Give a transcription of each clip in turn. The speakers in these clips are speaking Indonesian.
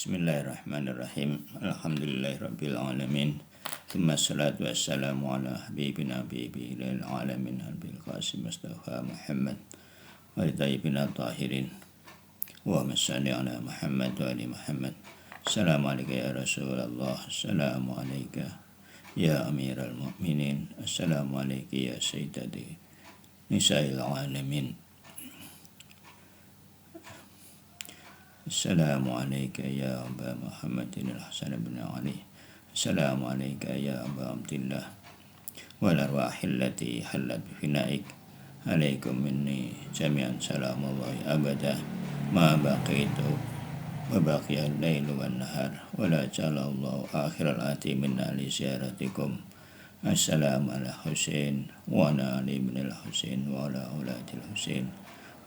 Bismillahirrahmanirrahim. Alhamdulillahirabbil alamin. Tsumma ssalatu wassalamu ala habibina habibillahil alamin nabil qasim mustafa Muhammad wa tayyibin tahirin. Wa salli ala Muhammad wa ali Muhammad. Assalamualaikum ya Rasulullah. Assalamualaikum ya Amiral Mu'minin. Assalamualaikum ya Sayyidati Nisa'il alamin. Assalamualaikum ya Aba Muhammadin al-Hasan bin Ali. Assalamualaikum ya Aba Abdillah wal arwahil lati halat bifinaik. Alaikum minni jami'an salamullahi abada ma baqitu wa baqiyal lailu wan nahar wa la jalallahu akhiral ati minna li ziyaratikum. Assalamu ala Husain wa ala ali ibn al-Husain wa ala auladil Husain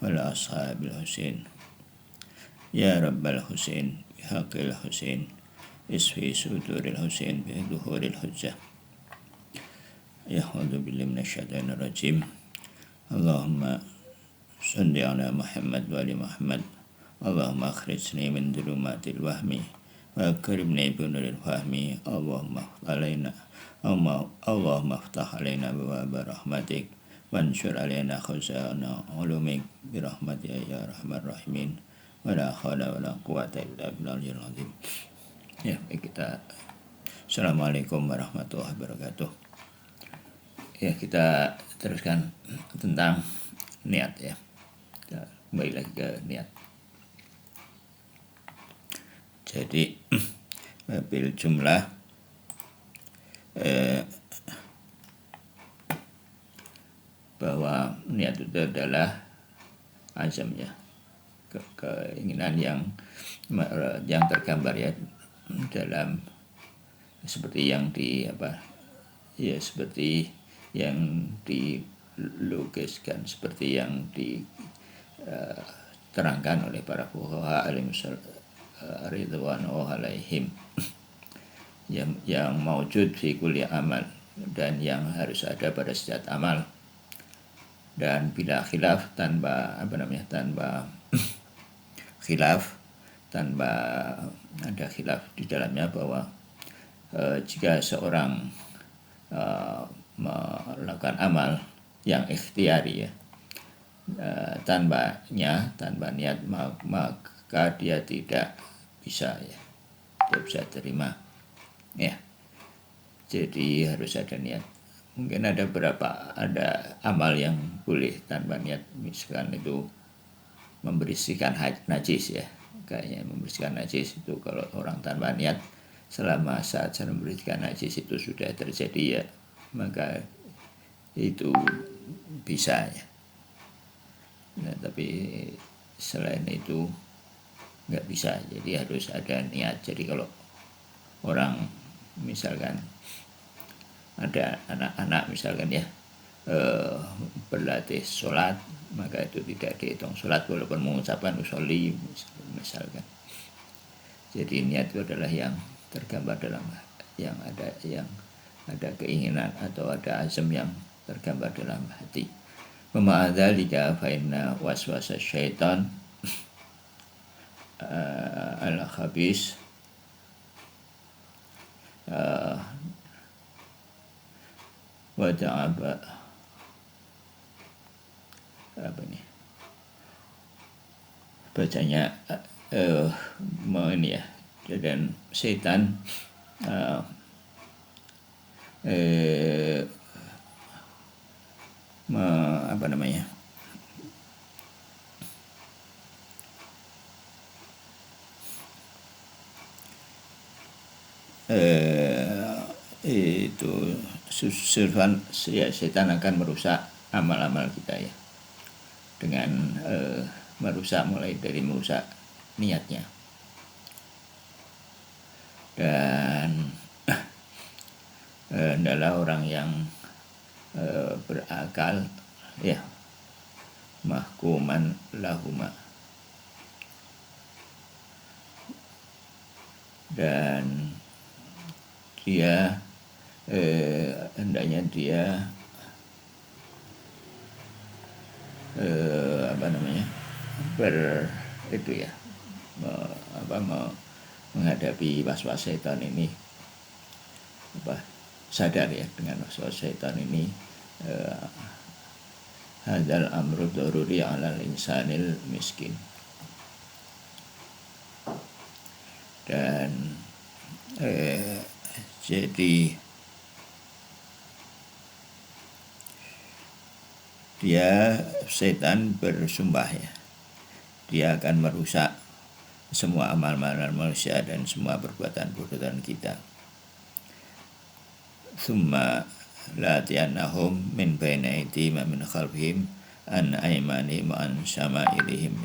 wa ala ashabil Husain. Ya Rabbal Husain bihaqil Husain isfi suduril Husain biduhuril hujjah. Ya'udzu billahi minasyaitonir rajim. Allahumma shalli ala Muhammad wa ali Muhammad. Allahumma akhrijni min dhulumatil wahmi wa akrimni bi nuril fahmi. Allahumma iftah alaina abwaaba rahmatik wansur alaina khazana ulumik bi rahmatika ya arhamar rahimin. Wala haula wala quwata illa billahil azim. Ya, kita Assalamualaikum warahmatullahi wabarakatuh. Ya, kita teruskan tentang niat ya. Kita kembali lagi ke niat. Jadi bil jumlah bahwa niat itu adalah azamnya, keinginan yang tergambar ya dalam seperti yang seperti yang dilukiskan, seperti yang diterangkan oleh para fuqaha ridwanu alaihim yang maujud fi kulli amal, dan yang harus ada pada setiap amal, dan bila khilaf, tanpa khilaf, tanpa ada khilaf di dalamnya, bahwa jika seorang melakukan amal yang ikhtiari ya, tanpa niat, maka dia tidak bisa terima ya. Jadi harus ada niat. Mungkin ada amal yang boleh tanpa niat, misalkan itu membersihkan najis ya. Kayaknya membersihkan najis itu kalau orang tanpa niat, selama saat membersihkan najis itu sudah terjadi ya, maka itu bisa ya. Nah, tapi selain itu nggak bisa, jadi harus ada niat. Jadi kalau orang misalkan ada anak-anak misalkan ya berlatih sholat, maka itu tidak dihitung sholat walaupun mengucapkan usolli misalkan. Jadi niat itu adalah yang tergambar dalam yang ada keinginan atau ada azam yang tergambar dalam hati. Ma'adzalika fa inna waswasa syaitan al-khabis wa ta'aba bacanya ini ya, dan setan itu setan akan merusak amal-amal kita ya, dengan mulai dari merusak niatnya. Dan adalah orang yang berakal ya, mahkuman lahuma, dan dia hendaknya dia menghadapi was-was setan ini sadar ya dengan was-was setan ini, hadzal amru daruri 'alal insanil miskin. Dan jadi setan bersumpah ya, dia akan merusak semua amal-amal manusia dan semua perbuatan-perbuatan kita. Summa la'atiyannahum min baini aydihim wa min khalfihim an aymanihim wa an syama'ilihim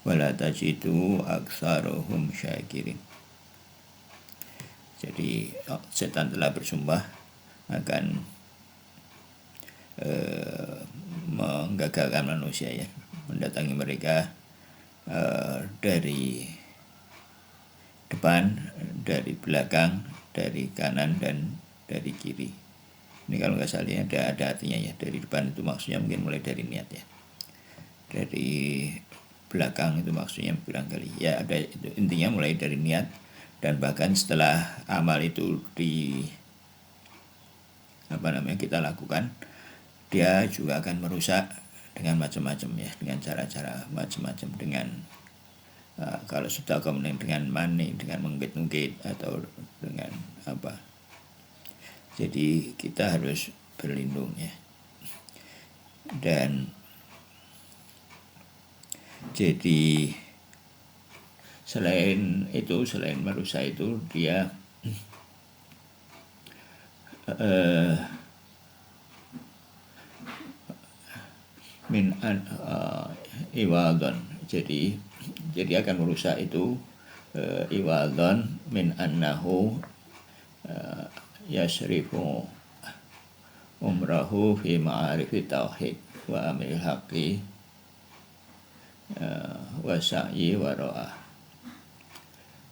wa la tajidu aktsaruhum syakirin. Jadi setan telah bersumpah akan menggagalkan manusia ya, mendatangi mereka dari depan, dari belakang, dari kanan dan dari kiri. Ini kalau nggak salah ada artinya ya. Dari depan itu maksudnya mungkin mulai dari niat ya. Dari belakang itu maksudnya barangkali ya, ada itu intinya mulai dari niat. Dan bahkan setelah amal itu kita lakukan, dia juga akan merusak dengan macam-macam ya, dengan cara-cara macam-macam, dengan kalau sudah kemudian dengan mani, dengan mengungkit-ungkit atau dengan apa. Jadi kita harus berlindung ya. Dan jadi selain merusak itu, dia min iwadon, jadi akan merusak itu iwadon min annahu yasrifu umrahu fi ma'arifi tauhid wa amil haqqi wa sa'yi wa ra'ah.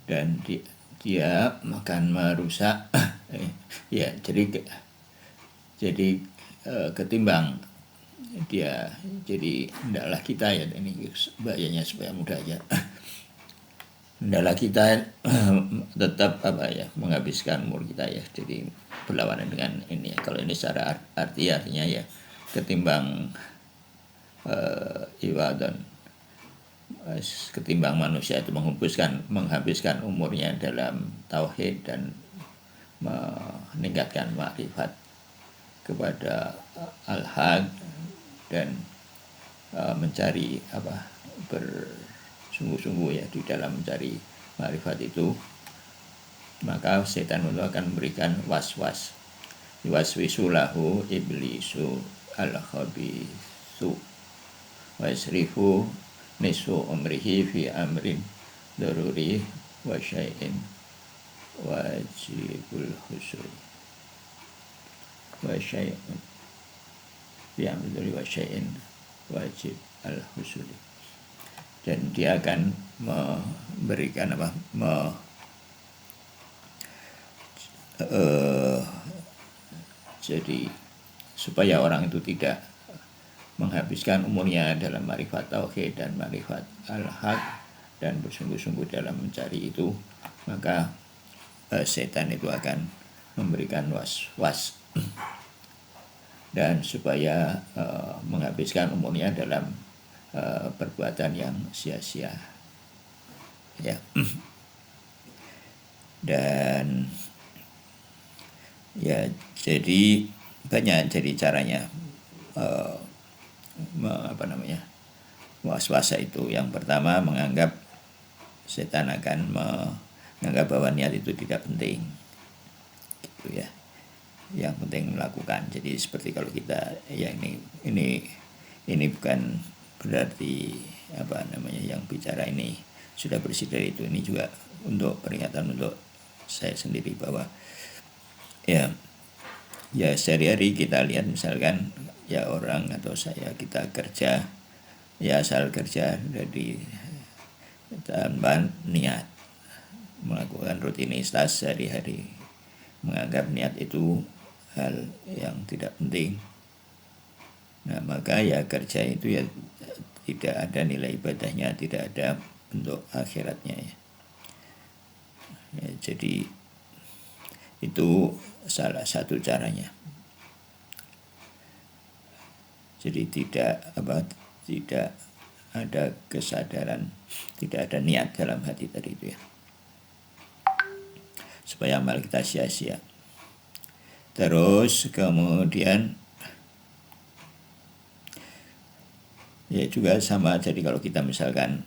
Dan dia akan merusak ya, jadi ketimbang dia, jadi hendaklah kita ya, ini bahayanya supaya mudah aja, hendaklah kita tetap menghabiskan umur kita ya, jadi berlawanan dengan ini ya. Kalau ini secara artinya ya, ketimbang iwadon, ketimbang manusia itu menghabiskan umurnya dalam tauhid dan meningkatkan makrifat kepada al-haq dan mencari bersungguh-sungguh ya di dalam mencari makrifat itu, maka setan itu akan memberikan was-was, yuwaswisu lahu iblisu al-khabithu wa yasrifu nisu umrihi fi amrin daruri wa syai'in wajibul husul wa syai'in fi amrin daruri wa syai'in wajib al-husul. Dan dia akan memberikan jadi supaya orang itu tidak menghabiskan umurnya dalam makrifat tauhid dan makrifat al-haq dan bersungguh-sungguh dalam mencari itu, maka setan itu akan memberikan was-was dan supaya menghabiskan umurnya dalam perbuatan yang sia-sia ya. Dan ya, jadi banyak jadi caranya was-wasa itu. Yang pertama, menganggap setan akan menganggap bahwa niat itu tidak penting gitu ya, yang penting melakukan. Jadi seperti kalau kita ya, ini bukan berarti yang bicara ini sudah bersih dari itu. Ini juga untuk peringatan untuk saya sendiri bahwa ya sehari-hari kita lihat misalkan ya orang atau saya, kita kerja ya, asal kerja dari tanpa niat, melakukan rutinitas sehari-hari, menganggap niat itu hal yang tidak penting. Nah, maka ya kerja itu ya tidak ada nilai ibadahnya, tidak ada bentuk akhiratnya ya. Ya, jadi itu salah satu caranya. Jadi tidak ada kesadaran, tidak ada niat dalam hati tadi itu ya, supaya amal kita sia-sia. Terus kemudian ya juga sama, jadi kalau kita misalkan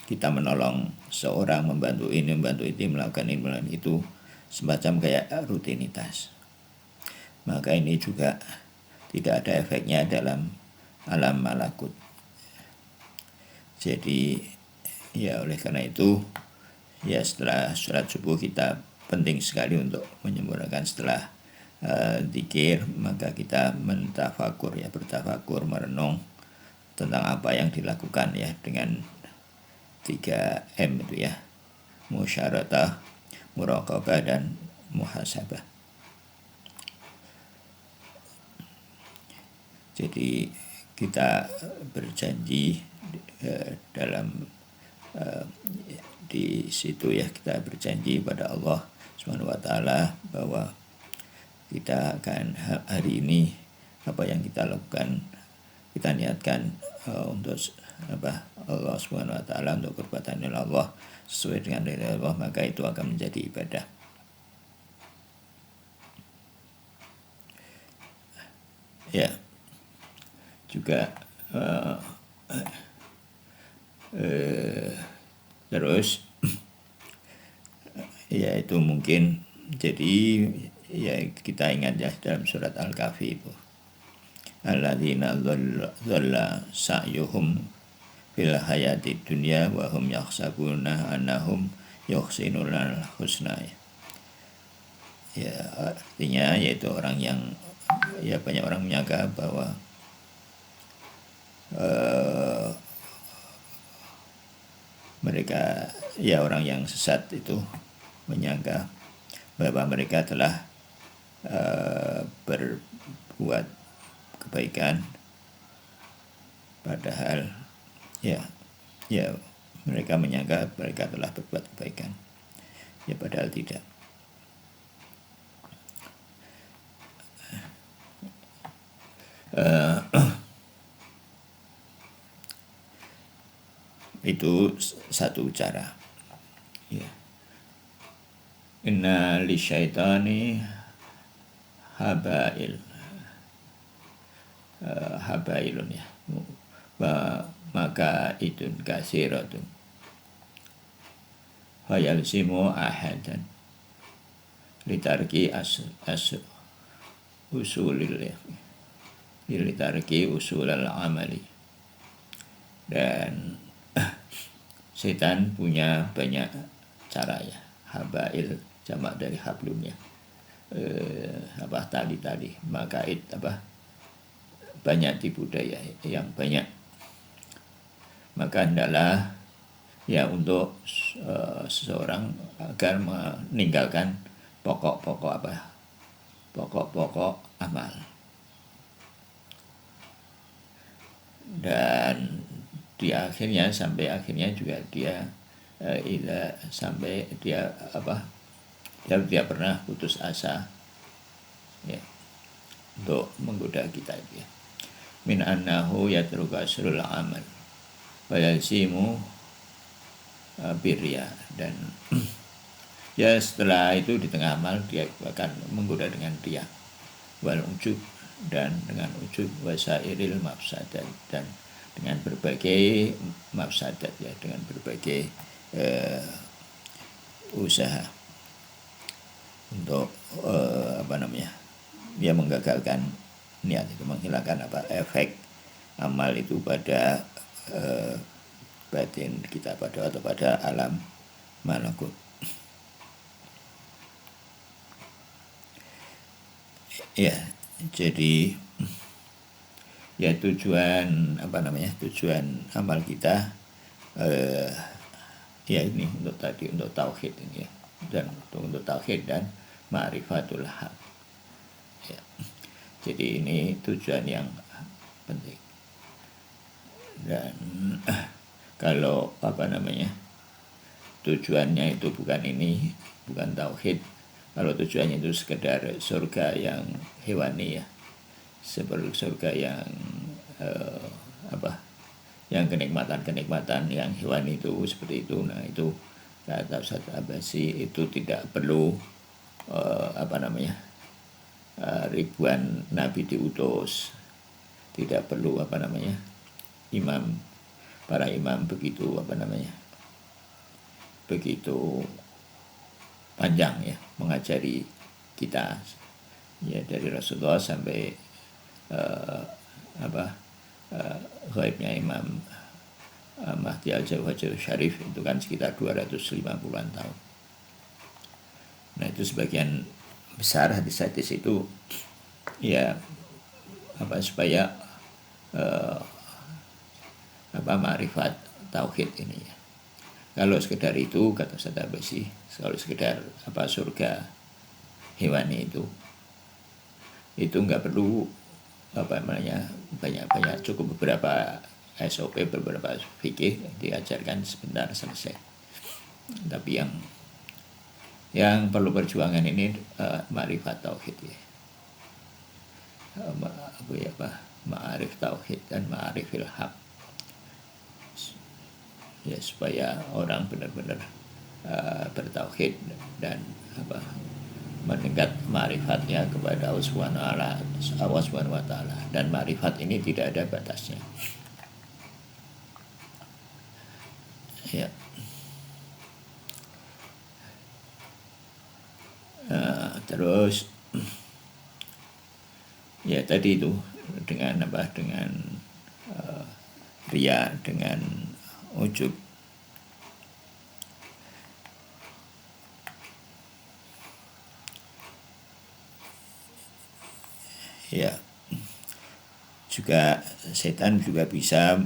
kita menolong seorang, membantu ini, membantu itu, melakukan ini, melakukan itu, semacam kayak rutinitas, maka ini juga tidak ada efeknya dalam alam malakut. Jadi ya oleh karena itu ya setelah sholat subuh kita penting sekali untuk menyempurnakan setelah zikir, maka kita mentafakur ya, bertafakur, merenung tentang apa yang dilakukan ya, dengan 3M itu ya, musyaratah, muraqabah, dan muhasabah. Jadi kita berjanji dalam di situ ya, kita berjanji pada Allah Subhanahu wa taala bahwa kita akan hari ini apa yang kita lakukan, kita niatkan untuk Allah Subhanahu wa taala, untuk perbuatan Allah sesuai dengan ridha Allah, maka itu akan menjadi ibadah. Ya, juga terus ya itu mungkin, jadi ya kita ingat ya dalam surat Al-Kahfi itu, alladzina dhalla sa'yuhum fil hayati dunya wa hum yahsabuna annahum yuhsinuna husna. Ya artinya yaitu orang yang ya, banyak orang menyangka bahwa mereka ya, orang yang sesat itu menyangka bahwa mereka telah berbuat kebaikan, padahal ya mereka menyangka mereka telah berbuat kebaikan, ya padahal tidak. Itu satu cara ya. Inna lisyaitani habailun ya, maka itun kasiratun fayalzimu ahadan litarki usulil ya, litarki usulal amali. Dan setan punya banyak cara ya, habail jamak dari hablum ya, tali-tali, maka banyak tipu daya yang banyak. Maka hendaklah ya untuk seseorang agar meninggalkan pokok-pokok amal, dan sampai akhirnya juga dia dia pernah putus asa ya untuk menggoda kita itu ya. Min annahu yatruka asrul amal wa yalzimu birya, dan ya setelah itu di tengah amal dia akan menggoda dengan riya wal ujub, dan dengan ujub wasairil mafsadat, dan dengan berbagai mafsadat ya, dengan berbagai usaha untuk ya menggagalkan niat itu, menghilangkan efek amal itu pada batin kita, pada alam malakut. Ya, jadi ya tujuan amal kita ya ini untuk tauhid ini ya, dan untuk tauhid dan ma'rifatul haq ya. Jadi ini tujuan yang penting. Dan kalau tujuannya itu bukan ini, bukan tauhid, kalau tujuannya itu sekedar surga yang hewani ya, seperti surga yang yang kenikmatan yang hewani itu seperti itu. Nah itu kata Ustaz Abbasi itu tidak perlu ribuan nabi diutus, tidak perlu para imam begitu panjang ya mengajari kita ya, dari Rasulullah sampai ghaibnya Imam Mahdi Al-Jawad Syarif itu kan sekitar 250-an tahun. Nah itu sebagian besar hadis-hadis itu ya supaya ma'rifat tauhid ini ya. Kalau sekedar itu kata Ustaz Abbasi, kalau sekedar surga hewani itu nggak perlu banyak, cukup beberapa SOP, beberapa fikih diajarkan sebentar selesai. Tapi yang perlu perjuangan ini ma'rifat tauhid ya. Ma'arif tauhid dan ma'arifil haq. Ya supaya orang benar-benar bertauhid dan meningkat ma'rifatnya kepada Allah Subhanahu wa taala, dan ma'rifat ini tidak ada batasnya. Ya. Terus ya tadi itu dengan riya, dengan ujub. Ya, juga setan juga bisa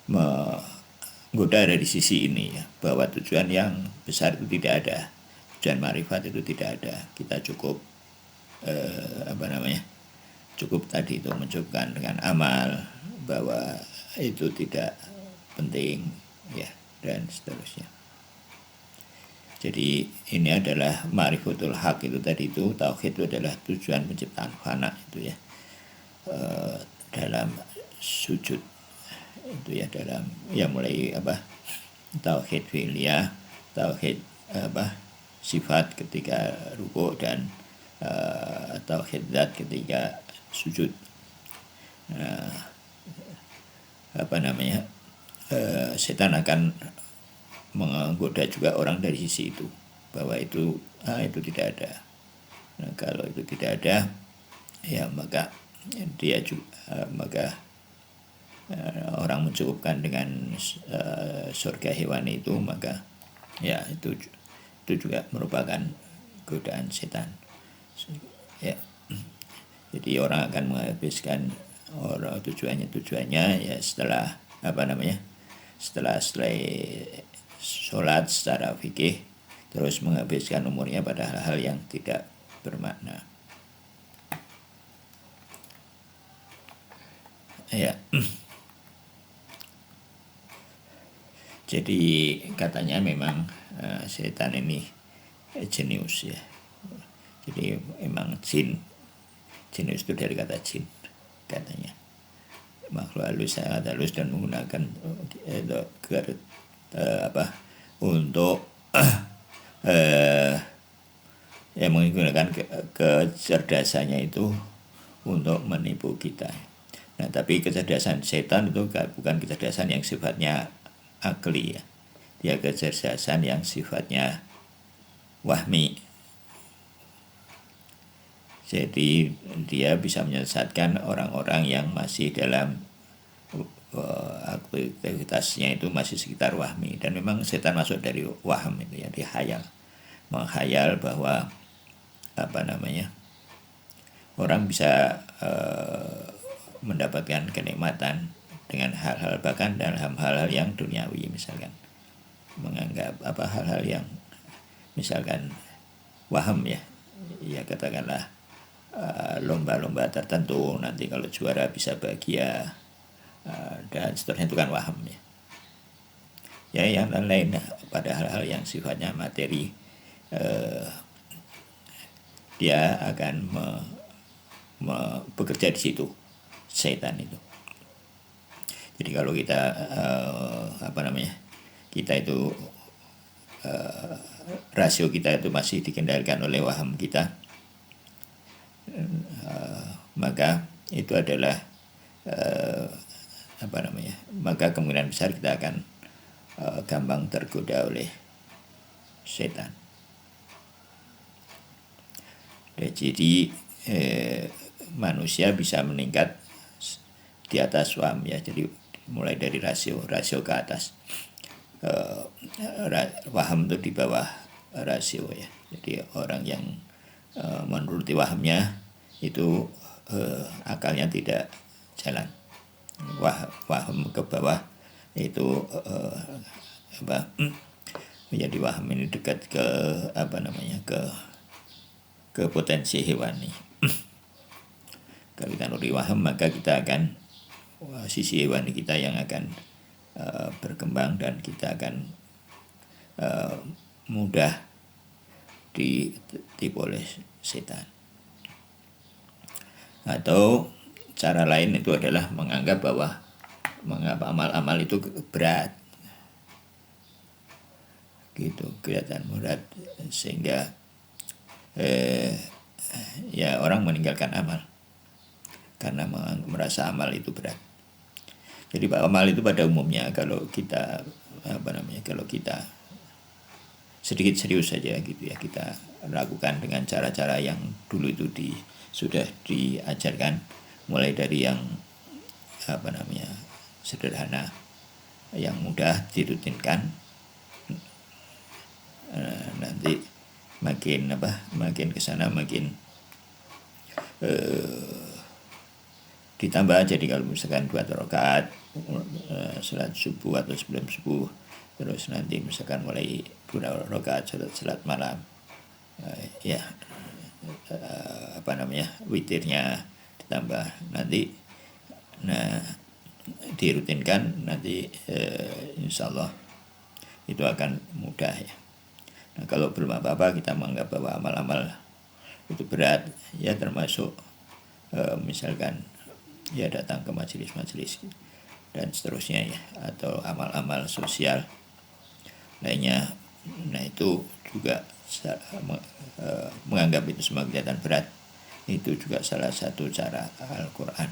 menggoda dari sisi ini ya, bahwa tujuan yang besar itu tidak ada, tujuan ma'rifat itu tidak ada. Kita cukup cukup tadi itu mencukupkan dengan amal, bahwa itu tidak penting ya, dan seterusnya. Jadi ini adalah ma'rifatul haq itu tadi, itu tauhid itu adalah tujuan penciptaan fana itu ya, dalam sujud itu ya, dalam mulai tauhid fi'liyah, tauhid sifat ketika rukuk, dan tauhid zat ketika sujud. Setan akan menggoda juga orang dari sisi itu, bahwa itu tidak ada. Nah, kalau itu tidak ada ya, maka dia juga orang mencukupkan dengan surga hewani itu, maka ya itu juga merupakan godaan setan ya. Jadi orang akan menghabiskan tujuannya ya setelah selesai sholat secara fikih, terus menghabiskan umurnya pada hal-hal yang tidak bermakna ya. Jadi katanya memang setan ini jenius ya. Jadi memang jenius itu dari kata jin katanya, makhluk halus, sangat halus, dan menggunakan untuk menggunakan kecerdasannya itu untuk menipu kita. Nah, tapi kecerdasan setan itu bukan kecerdasan yang sifatnya akli ya, dia kecerdasan yang sifatnya wahmi. Jadi dia bisa menyesatkan orang-orang yang masih dalam aktivitasnya itu masih sekitar wahmi. Dan memang setan masuk dari waham itu ya, dihayal, menghayal bahwa orang bisa mendapatkan kenikmatan dengan hal-hal, bahkan dalam hal-hal yang duniawi, misalkan menganggap hal-hal yang misalkan waham ya, katakanlah lomba-lomba tertentu, nanti kalau juara bisa bahagia dan seterusnya, itu kan waham ya. ya yang lain-lain. Pada hal-hal yang sifatnya materi, dia akan bekerja di situ, setan itu. Jadi kalau kita kita itu rasio kita itu masih dikendalikan oleh waham kita, maka itu adalah maka kemungkinan besar kita akan gampang tergoda oleh setan. Jadi manusia bisa meningkat di atas waham ya. Jadi mulai dari rasio ke atas. Waham itu di bawah rasio ya. Jadi orang yang menuruti wahamnya itu akalnya tidak jalan. Waham ke bawah itu menjadi waham ini dekat ke ke potensi hewani. Kalau kita nurut waham, maka kita akan sisi hewani kita yang akan berkembang, dan kita akan mudah ditipu oleh setan. Atau cara lain itu adalah menganggap bahwa amal-amal itu berat, gitu, kelihatan berat, sehingga ya orang meninggalkan amal karena merasa amal itu berat. Jadi amal itu pada umumnya kalau kita kalau kita sedikit serius saja gitu ya, kita lakukan dengan cara-cara yang dulu itu sudah diajarkan, mulai dari yang sederhana, yang mudah dirutinkan, nanti makin kesana makin ditambah. Jadi kalau misalkan 2 rakaat salat subuh atau sebelum subuh, terus nanti misalkan mulai 2 rakaat salat malam, witirnya ditambah nanti, dirutinkan nanti, insya Allah itu akan mudah ya. Nah, kalau belum apa-apa kita menganggap bahwa amal-amal itu berat ya, termasuk misalkan ya datang ke majelis-majelis dan seterusnya ya, atau amal-amal sosial lainnya. Nah itu juga menganggap itu semua kegiatan berat, itu juga salah satu cara Al-Quran,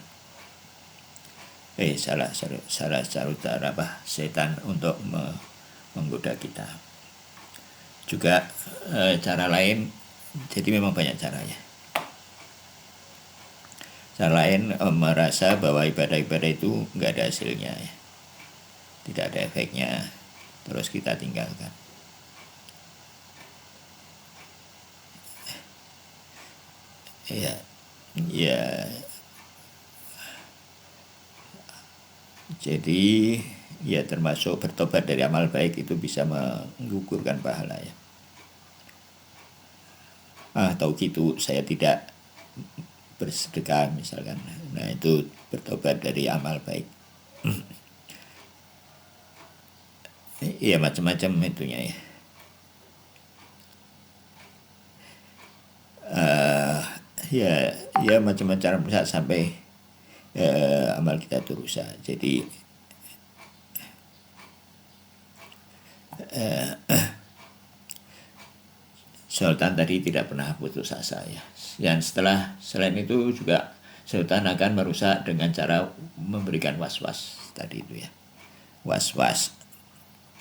salah satu cara setan untuk menggoda kita. Juga cara lain, jadi memang banyak caranya. Cara lain merasa bahwa ibadah-ibadah itu nggak ada hasilnya ya, tidak ada efeknya, terus kita tinggalkan. Ya, jadi ya termasuk bertobat dari amal baik itu bisa menggugurkan pahala ya. Tahu gitu saya tidak bersedekah misalkan, nah itu bertobat dari amal baik. Iya macam-macam itunya ya. Ya macam-macam bisa sampai amal kita itu rusak. Jadi Sultan tadi tidak pernah putus asa ya. Dan selain itu juga Sultan akan merusak dengan cara memberikan was-was tadi itu ya. Was-was,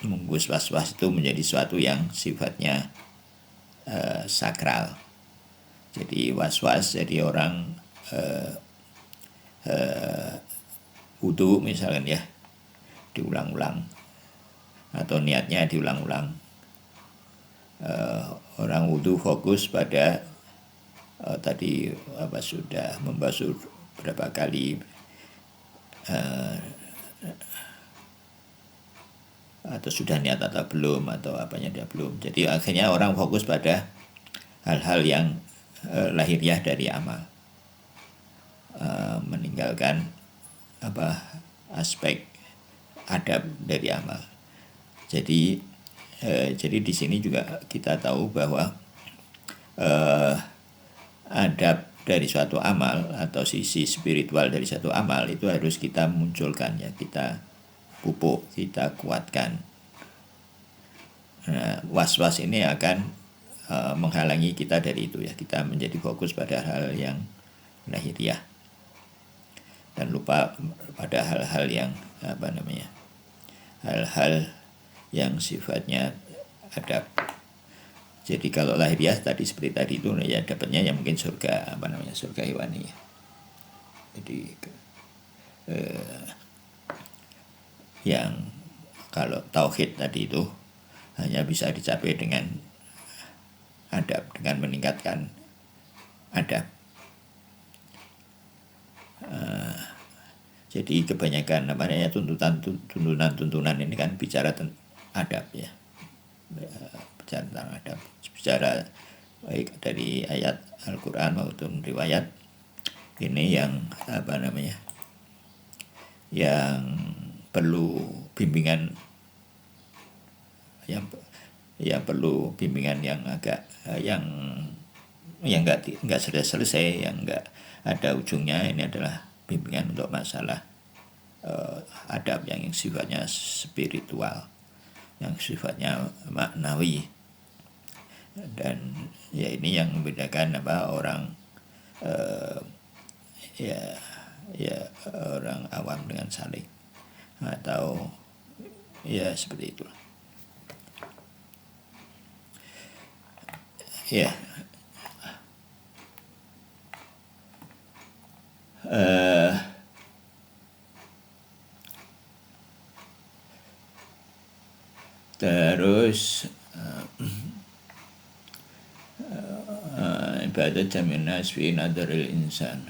mengus was-was itu menjadi suatu yang sifatnya sakral. Jadi was-was, jadi orang wudu misalkan ya, diulang-ulang atau niatnya diulang-ulang. Orang wudu fokus pada tadi sudah membasuh berapa kali, atau sudah niat atau belum, atau apanya dia belum. Jadi akhirnya orang fokus pada hal-hal yang lahiriah dari amal, meninggalkan aspek adab dari amal. Jadi di sini juga kita tahu bahwa adab dari suatu amal atau sisi spiritual dari suatu amal itu harus kita munculkan ya, kita pupuk, kita kuatkan. Nah, was-was ini akan menghalangi kita dari itu ya, kita menjadi fokus pada hal yang lahiriah dan lupa pada hal-hal yang hal-hal yang sifatnya adab. Jadi kalau lahiriah tadi seperti tadi itu ya dapatnya yang mungkin surga surga hewani ya. Jadi yang kalau tauhid tadi itu hanya bisa dicapai dengan adab, dengan meningkatkan adab. Jadi kebanyakan tuntunan ini kan bicara tentang adab ya, bicara tentang adab, bicara baik dari ayat Al-Quran maupun riwayat ini yang yang perlu bimbingan, yang perlu bimbingan yang agak yang nggak selesai, yang nggak ada ujungnya. Ini adalah bimbingan untuk masalah adab yang sifatnya spiritual, yang sifatnya maknawi. Dan ya ini yang membedakan orang orang awam dengan saleh, atau ya seperti itu. Ya. Terus ibadat jamin nas fi nadaril insan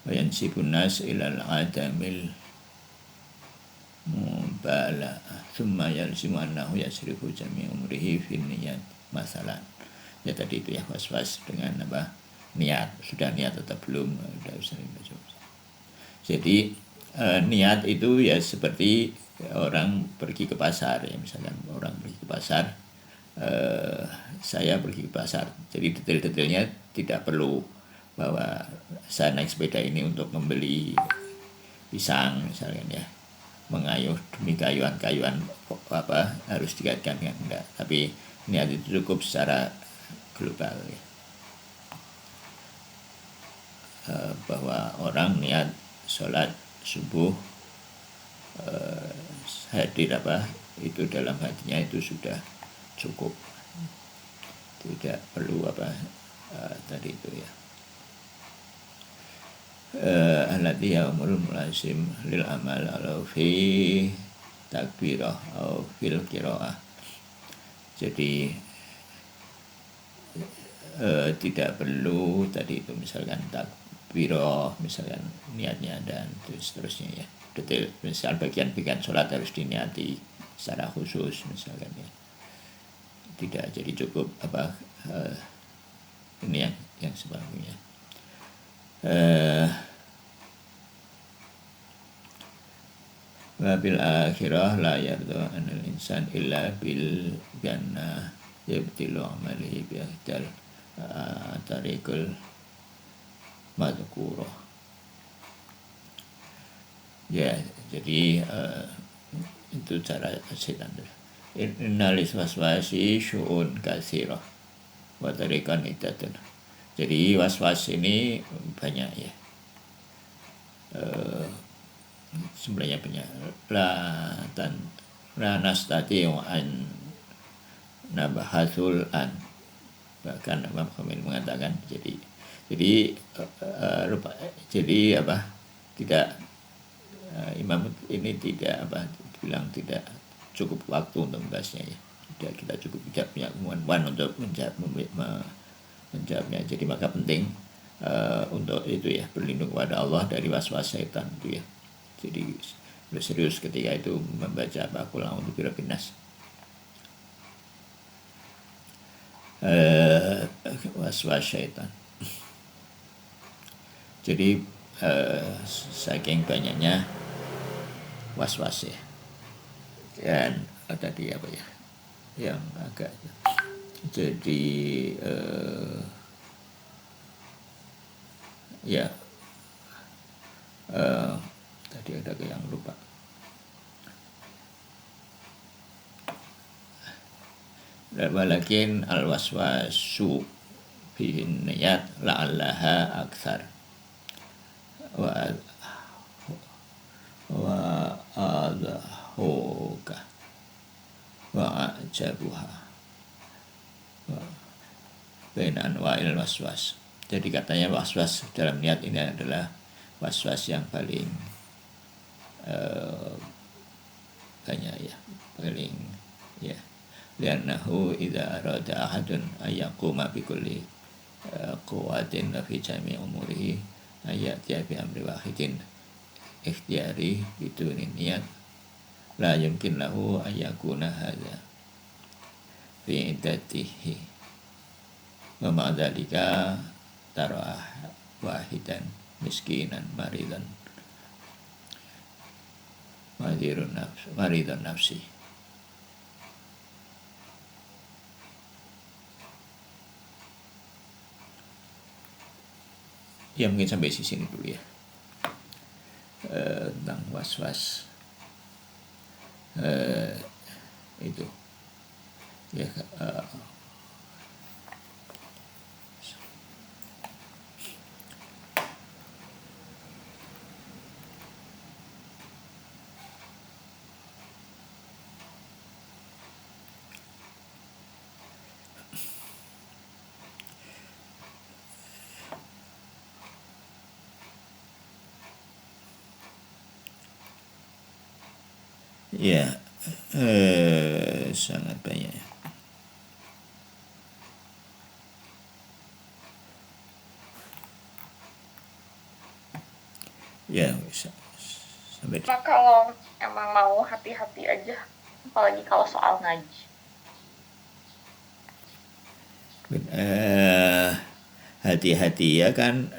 wa yansibun nas ilal adamil mubala thumma yalzimu annahu yasrifu jami' umrihi fi niyat masalan. Ya tadi itu ya, was-was dengan niat, sudah niat atau belum, sudah sering baca. Jadi niat itu ya seperti orang pergi ke pasar ya, misalkan orang pergi ke pasar, saya pergi ke pasar, jadi detail-detailnya tidak perlu bahwa saya naik sepeda ini untuk membeli pisang misalkan ya, mengayuh demi kayuan harus dikaitkan dengan enggak, tapi niat itu cukup secara global ya. Bahwa orang niat sholat subuh, hadir itu dalam hatinya itu sudah cukup, tidak perlu tadi itu ya. Allati ya'murul mulazim lil amal alau fi takbirah atau fil qiraah. Jadi tidak perlu tadi itu misalkan takbirah, misalkan niatnya dan seterusnya ya, detail. Misal bagian-bagian sholat harus diniati secara khusus misalkan ya, tidak jadi cukup ini yang sebagainya. Wa bil akhirah la yarda anil insan illa bil jannah yabtilu amalihi bi ahdal tariqul madhkurah. Ya, jadi itu cara setan. Innalis waswasi syu'un katsirah wa tariqan itatun. Jadi was-was ini banyak ya. Sebenarnya banyak. La nastati'u an nabahatul an. Bahkan Imam Khamil mengatakan jadi tidak Imam ini tidak bilang tidak cukup waktu untuk membahasnya ya. Tidak, kita cukup tidak punya kemampuan untuk menjawabnya. Jadi maka penting untuk itu ya, berlindung kepada Allah dari was-was setan itu ya. Jadi serius ketika itu membaca qul a'udzu birabbin nas. Was-was setan. Jadi saking banyaknya was-was ya. Dan tadi apa ya yang agak jadi ya tadi ada yang lupa. Walakin al-waswasu bihin niyat la'allaha akthar wa adhuka wa ajabuha bain anwa'il waswas. Jadi katanya waswas dalam niat ini adalah waswas yang paling banyak ya, paling ya. Liannahu idza arada ahadun ayyaquma bi kulli quwwatin fi jami' umurihi ayatiya bi amri wahidin ikhtiyari biduni niyat la yumkin lahu ayyakuna hadza fi iddatihi wa ma'dzalika tarah wahidan miskinan maridan maridun nafsi. Ya mungkin sampai sini dulu ya, tentang was-was itu ya. Ya, sangat banyak. Ya, bisa sampai. Kalau emang mau hati-hati aja, apalagi kalau soal ngaji. Hati-hati ya kan,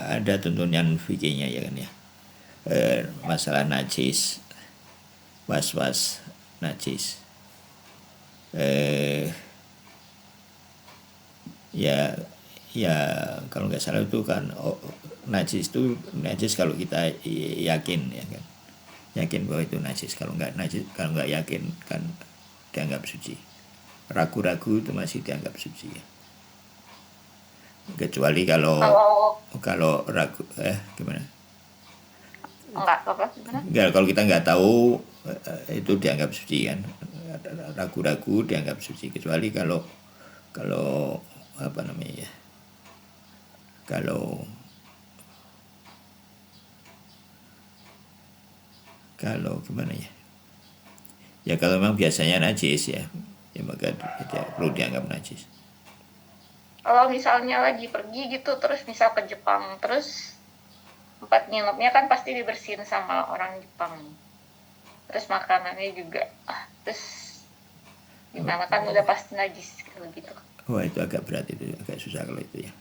ada tuntunan fikihnya ya kan ya. Masalah najis, was-was najis, ya kalau nggak salah itu kan najis kalau kita yakin ya kan, yakin bahwa itu najis. Kalau nggak yakin kan dianggap suci. Ragu-ragu itu masih dianggap suci ya, kecuali kalau ragu gimana? Enggak, kalau kita nggak tahu itu dianggap suci kan. Ragu-ragu dianggap suci, kecuali kalau apa namanya ya, kalau gimana ya, ya kalau memang biasanya najis ya maka tidak perlu dianggap najis. Kalau misalnya lagi pergi gitu, terus misal ke Jepang, terus tempat nginepnya kan pasti dibersihin sama orang Jepang, terus makanannya juga, terus gimana kan udah pasti najis kalau gitu. Wah, itu agak berat, itu agak susah kalau itu ya.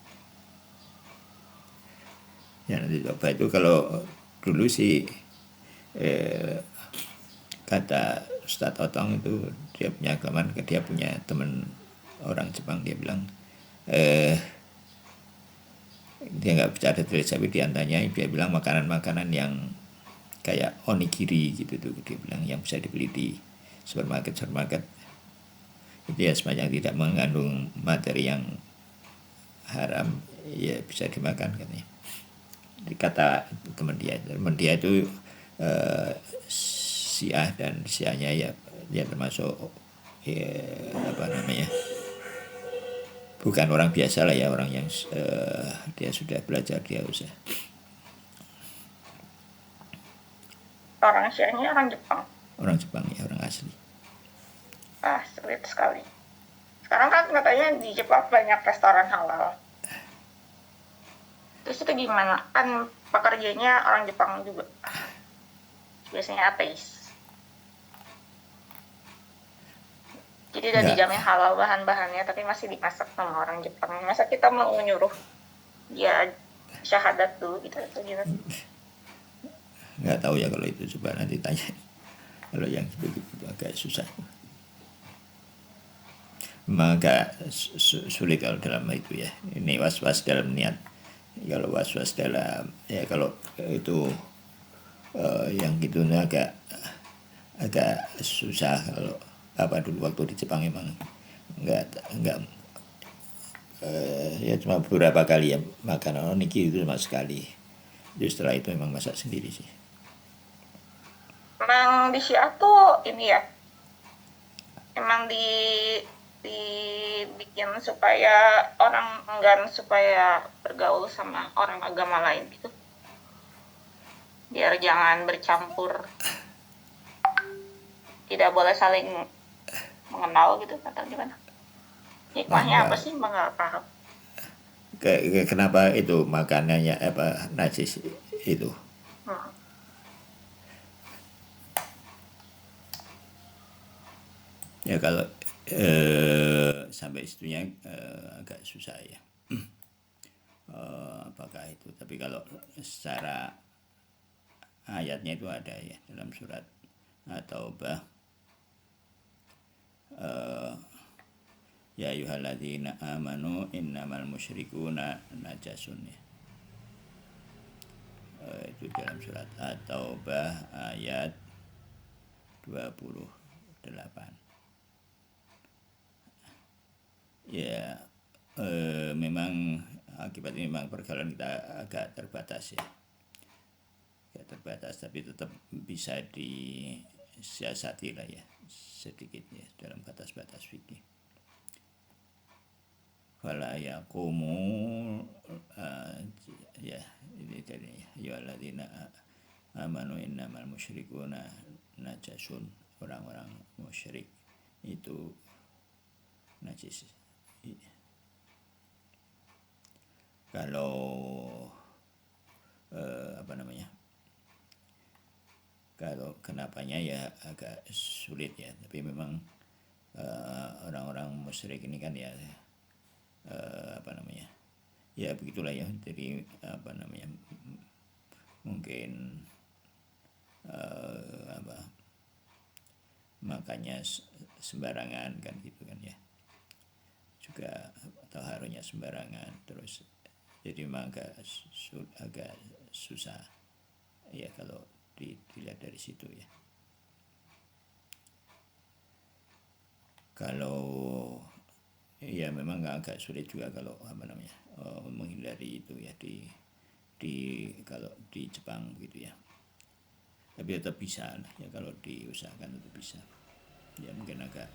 Ya nanti coba itu. Kalau dulu sih kata Ustadz Otong itu, dia punya kawan, dia punya teman orang Jepang, dia bilang dia nggak bicara terus, tapi diantaranya dia bilang makanan-makanan yang kayak onigiri gitu tuh, dia bilang yang bisa dibeli di supermarket itu ya sepanjang tidak mengandung materi yang haram ya bisa dimakan katanya. Kata teman dia itu Syiah, dan Syiahnya ya termasuk apa namanya, bukan orang biasa lah ya, orang yang dia sudah belajar, dia usah. Orang Syiahnya orang Jepang? Orang Jepang ya, orang asli. Sulit sekali. Sekarang kan katanya di Jepang banyak restoran halal. Terus itu gimana? Kan pekerjanya orang Jepang juga, biasanya ateis. Jadi udah dijamin halal bahan-bahannya, tapi masih dimasak sama orang Jepang. Masa kita mau nyuruh dia syahadat dulu gitu atau gimana? Nggak tahu ya kalau itu, coba nanti tanya. Kalau yang begitu agak susah. Memang agak sulit kalau dalam itu ya. Ini was-was dalam niat. Kalau was-was dalam ya kalau itu yang gitu agak susah. Kalau dulu waktu di Jepang emang nggak ya cuma beberapa kali ya makan onigiri itu cuma sekali. Jadi setelah itu memang masak sendiri sih. Emang di Syiah tuh ini ya, emang dibikin supaya orang enggan supaya bergaul sama orang agama lain gitu, biar jangan bercampur, tidak boleh saling mengenal gitu atau gimana? Hikmahnya apa sih? Nggak paham. Kenapa itu makanannya najis itu? Ya kalau sampai situnya agak susah ya. Apakah itu? Tapi kalau secara ayatnya itu ada ya dalam surat At-Taubah. Ya ayyuhalladzina amanu innamal musyrikuna najasun ya. Itu dalam surat At-Taubah ayat 28. Ya memang akibatnya memang pergaulan kita agak terbatas ya. Agak terbatas tapi tetap bisa disiasati lah ya sedikit ya dalam batas-batas fikih. Wala yaqumu ya ini tadi ya alladzina amanu innamal musyrikuna najasun, orang-orang musyrik itu najis. Kalau kalau kenapanya ya agak sulit ya, tapi memang orang-orang musyrik ini kan ya ya begitulah ya. Jadi mungkin makannya sembarangan kan gitu kan ya, juga taharunya sembarangan, terus jadi memang agak susah ya kalau dilihat dari situ ya. Kalau ya memang agak sulit juga kalau menghindari itu ya kalau di Jepang gitu ya. Tapi tetap bisa lah ya, kalau diusahakan tetap bisa. Ya mungkin agak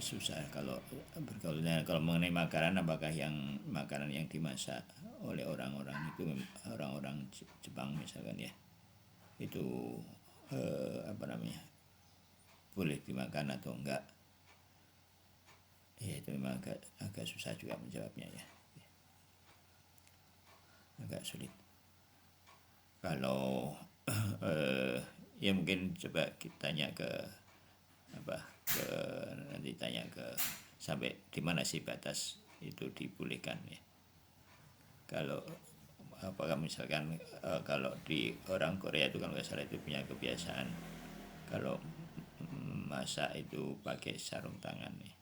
susah kalau bergaulnya. Kalau mengenai makanan, apakah yang makanan yang dimasak oleh orang-orang itu orang-orang Jepang misalkan ya, itu boleh dimakan atau enggak? Ya itu memang agak susah juga menjawabnya ya. Agak sulit. Kalau ya mungkin coba kita tanya nanti tanya ke sampai di mana sih batas itu dibolehkan ya. Kalau apakah misalkan kalau di orang Korea itu kan nggak salah itu punya kebiasaan kalau masak itu pakai sarung tangan ya.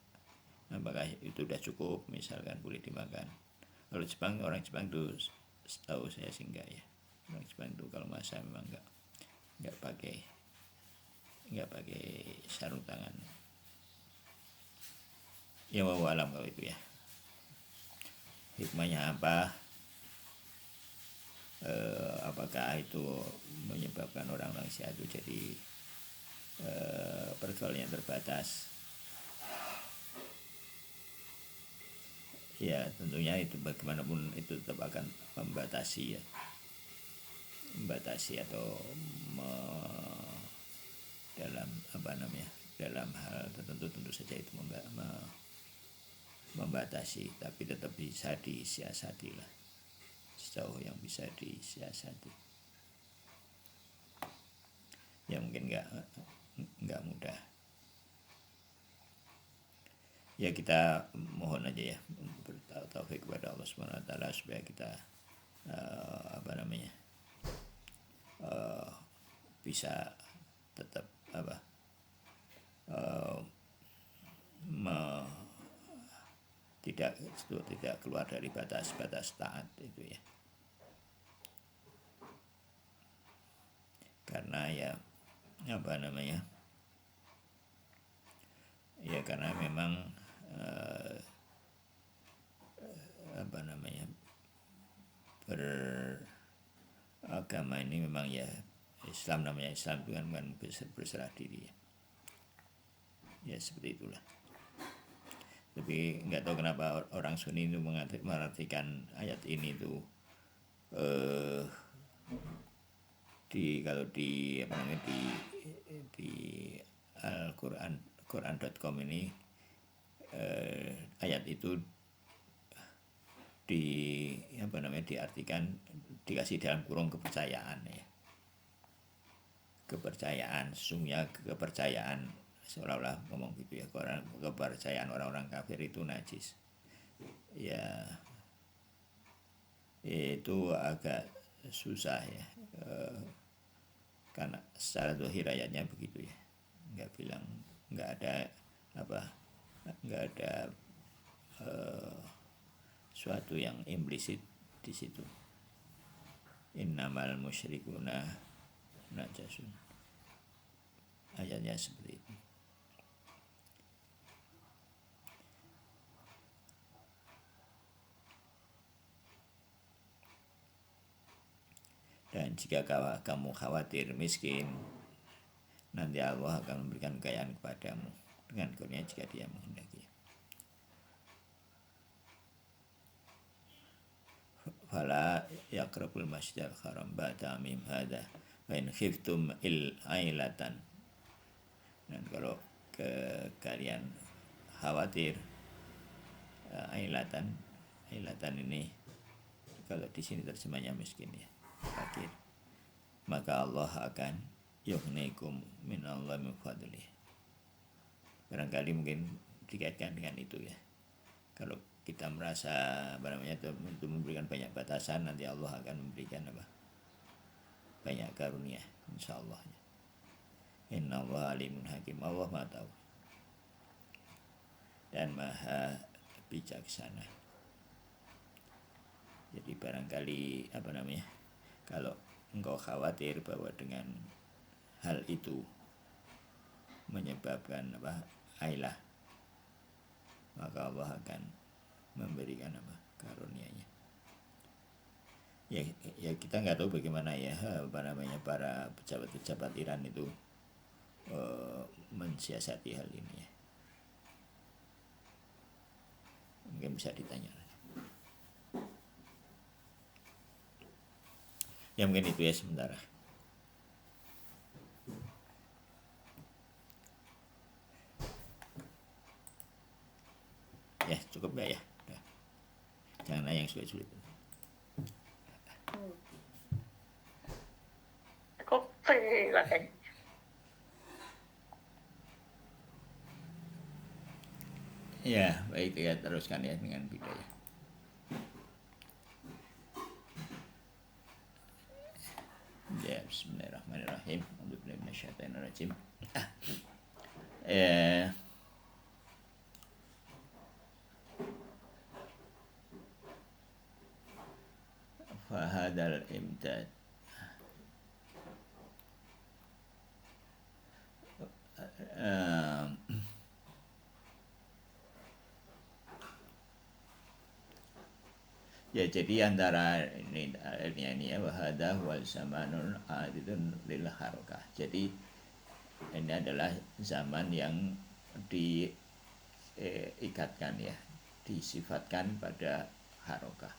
Apakah itu udah cukup misalkan boleh dimakan? Kalau Jepang, orang Jepang itu setahu saya sih enggak ya. Orang Jepang itu kalau masak memang enggak pakai sarung tangan. Ya wallahu alam kalau itu ya. Hikmahnya apa? Apakah itu menyebabkan orang-orang Syiah itu jadi pergaulannya terbatas? Ya tentunya itu bagaimanapun itu tetap akan membatasi ya, atau dalam hal tertentu tentu saja itu membatasi, tapi tetap bisa disiasati lah sejauh yang bisa disiasati. Ya mungkin nggak mudah. Ya kita mohon aja ya taufik kepada Allah Subhanahu wa taala supaya kita bisa tetap tidak keluar dari batas-batas taat itu ya. Karena ya karena memang beragama ini memang ya Islam, namanya Islam itu kan berserah diri ya. Ya seperti itulah. Tapi nggak tahu kenapa orang Sunni itu mengartikan ayat ini tuh kalau di Al-Quran Quran.com ini ayat itu diartikan, dikasih dalam kurung kepercayaan ya. Kepercayaan, sesungguhnya kepercayaan, seolah-olah ngomong gitu ya, kepercayaan orang-orang kafir itu najis. Ya itu agak susah ya, karena secara zahir ayatnya begitu ya, nggak ada suatu yang implisit di situ. Innamal musyrikuna najasun, ayatnya seperti itu. Dan jika kamu khawatir miskin, nanti Allah akan memberikan kekayaan kepadamu dengan karunia jika Dia menghendaki. Fala yaqrabul masjidal haram ba'da amim hadza wa in khiftum ailatan. Dan kalau kalian khawatir, ailatan ini kalau di sini terjemahnya miskin ya, fakir, maka Allah akan yughnikum minallahi min fadlih. Barangkali mungkin dikaitkan dengan itu ya. Kalau kita merasa untuk memberikan banyak batasan, nanti Allah akan memberikan banyak karunia, insyaallah. Innallaha alimun hakim, Allah Maha tahu dan Maha bijaksana. Jadi barangkali kalau engkau khawatir bahwa dengan hal itu menyebabkan ailah, maka Allah akan memberikan karunia-Nya. Ya kita nggak tahu bagaimana ya para pejabat-pejabat Iran itu mensiasati hal ini ya. Mungkin bisa ditanya. Ya mungkin itu ya sementara. Ya cukup gak ya? Udah. Jangan nanya yang sulit-sulit. Cukup lah kayaknya. Ya baik, ya teruskan ya dengan bidaya. Ya bismillahirrahmanirrahim. Alhamdulillah minasyaitonirrajim. Fahadal imdad ya, jadi antara ini ya, wahada wal zamanun adidun lil harokah. Jadi ini adalah zaman yang diikatkan ya, disifatkan pada harokah.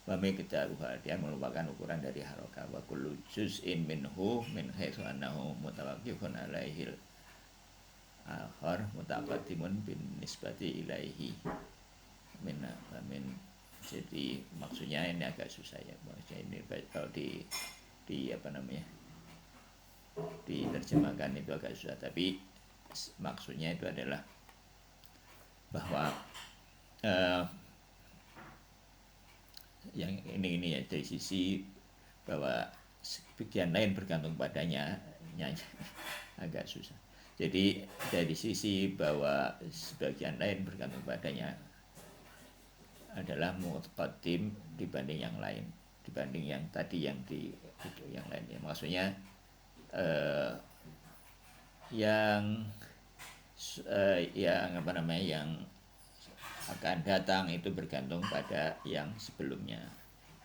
Wamikdaruha, dia merupakan ukuran dari harokah. Wa kullu juz'in minhu min haitsu annahu mutawaqqifun alaihil akhar mutaqaddimun bin nisbati ilaihi min. Jadi maksudnya ini agak susah ya, maksudnya ini kalau diterjemahkan itu agak susah, tapi maksudnya itu adalah bahwa yang ini ya, dari sisi bahwa sebagian lain bergantung padanya agak susah. Jadi dari sisi bahwa sebagian lain bergantung padanya adalah mutaqaddim dibanding yang lain, dibanding yang tadi yang di itu yang lainnya. Maksudnya yang yang apa namanya yang akan datang itu bergantung pada yang sebelumnya.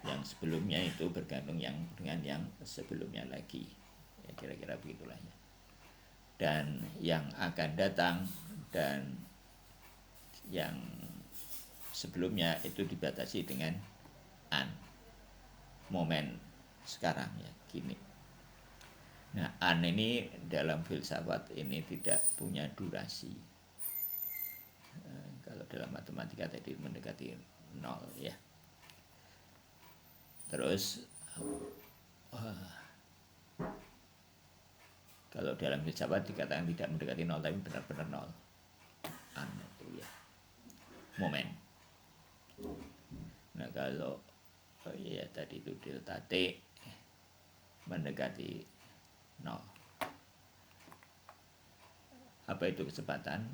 Yang sebelumnya itu bergantung yang dengan yang sebelumnya lagi. Ya, kira-kira begitulah ya. Dan yang akan datang dan yang sebelumnya itu dibatasi dengan an, momen sekarang ya, kini. Nah, an ini dalam filsafat ini tidak punya durasi. Kalau dalam matematika tadi mendekati nol ya. Terus kalau dalam filsafat dikatakan tidak mendekati nol tapi benar-benar nol. An itu ya, momen. Nah kalau ya tadi itu delta T mendekati nol. Apa itu kecepatan?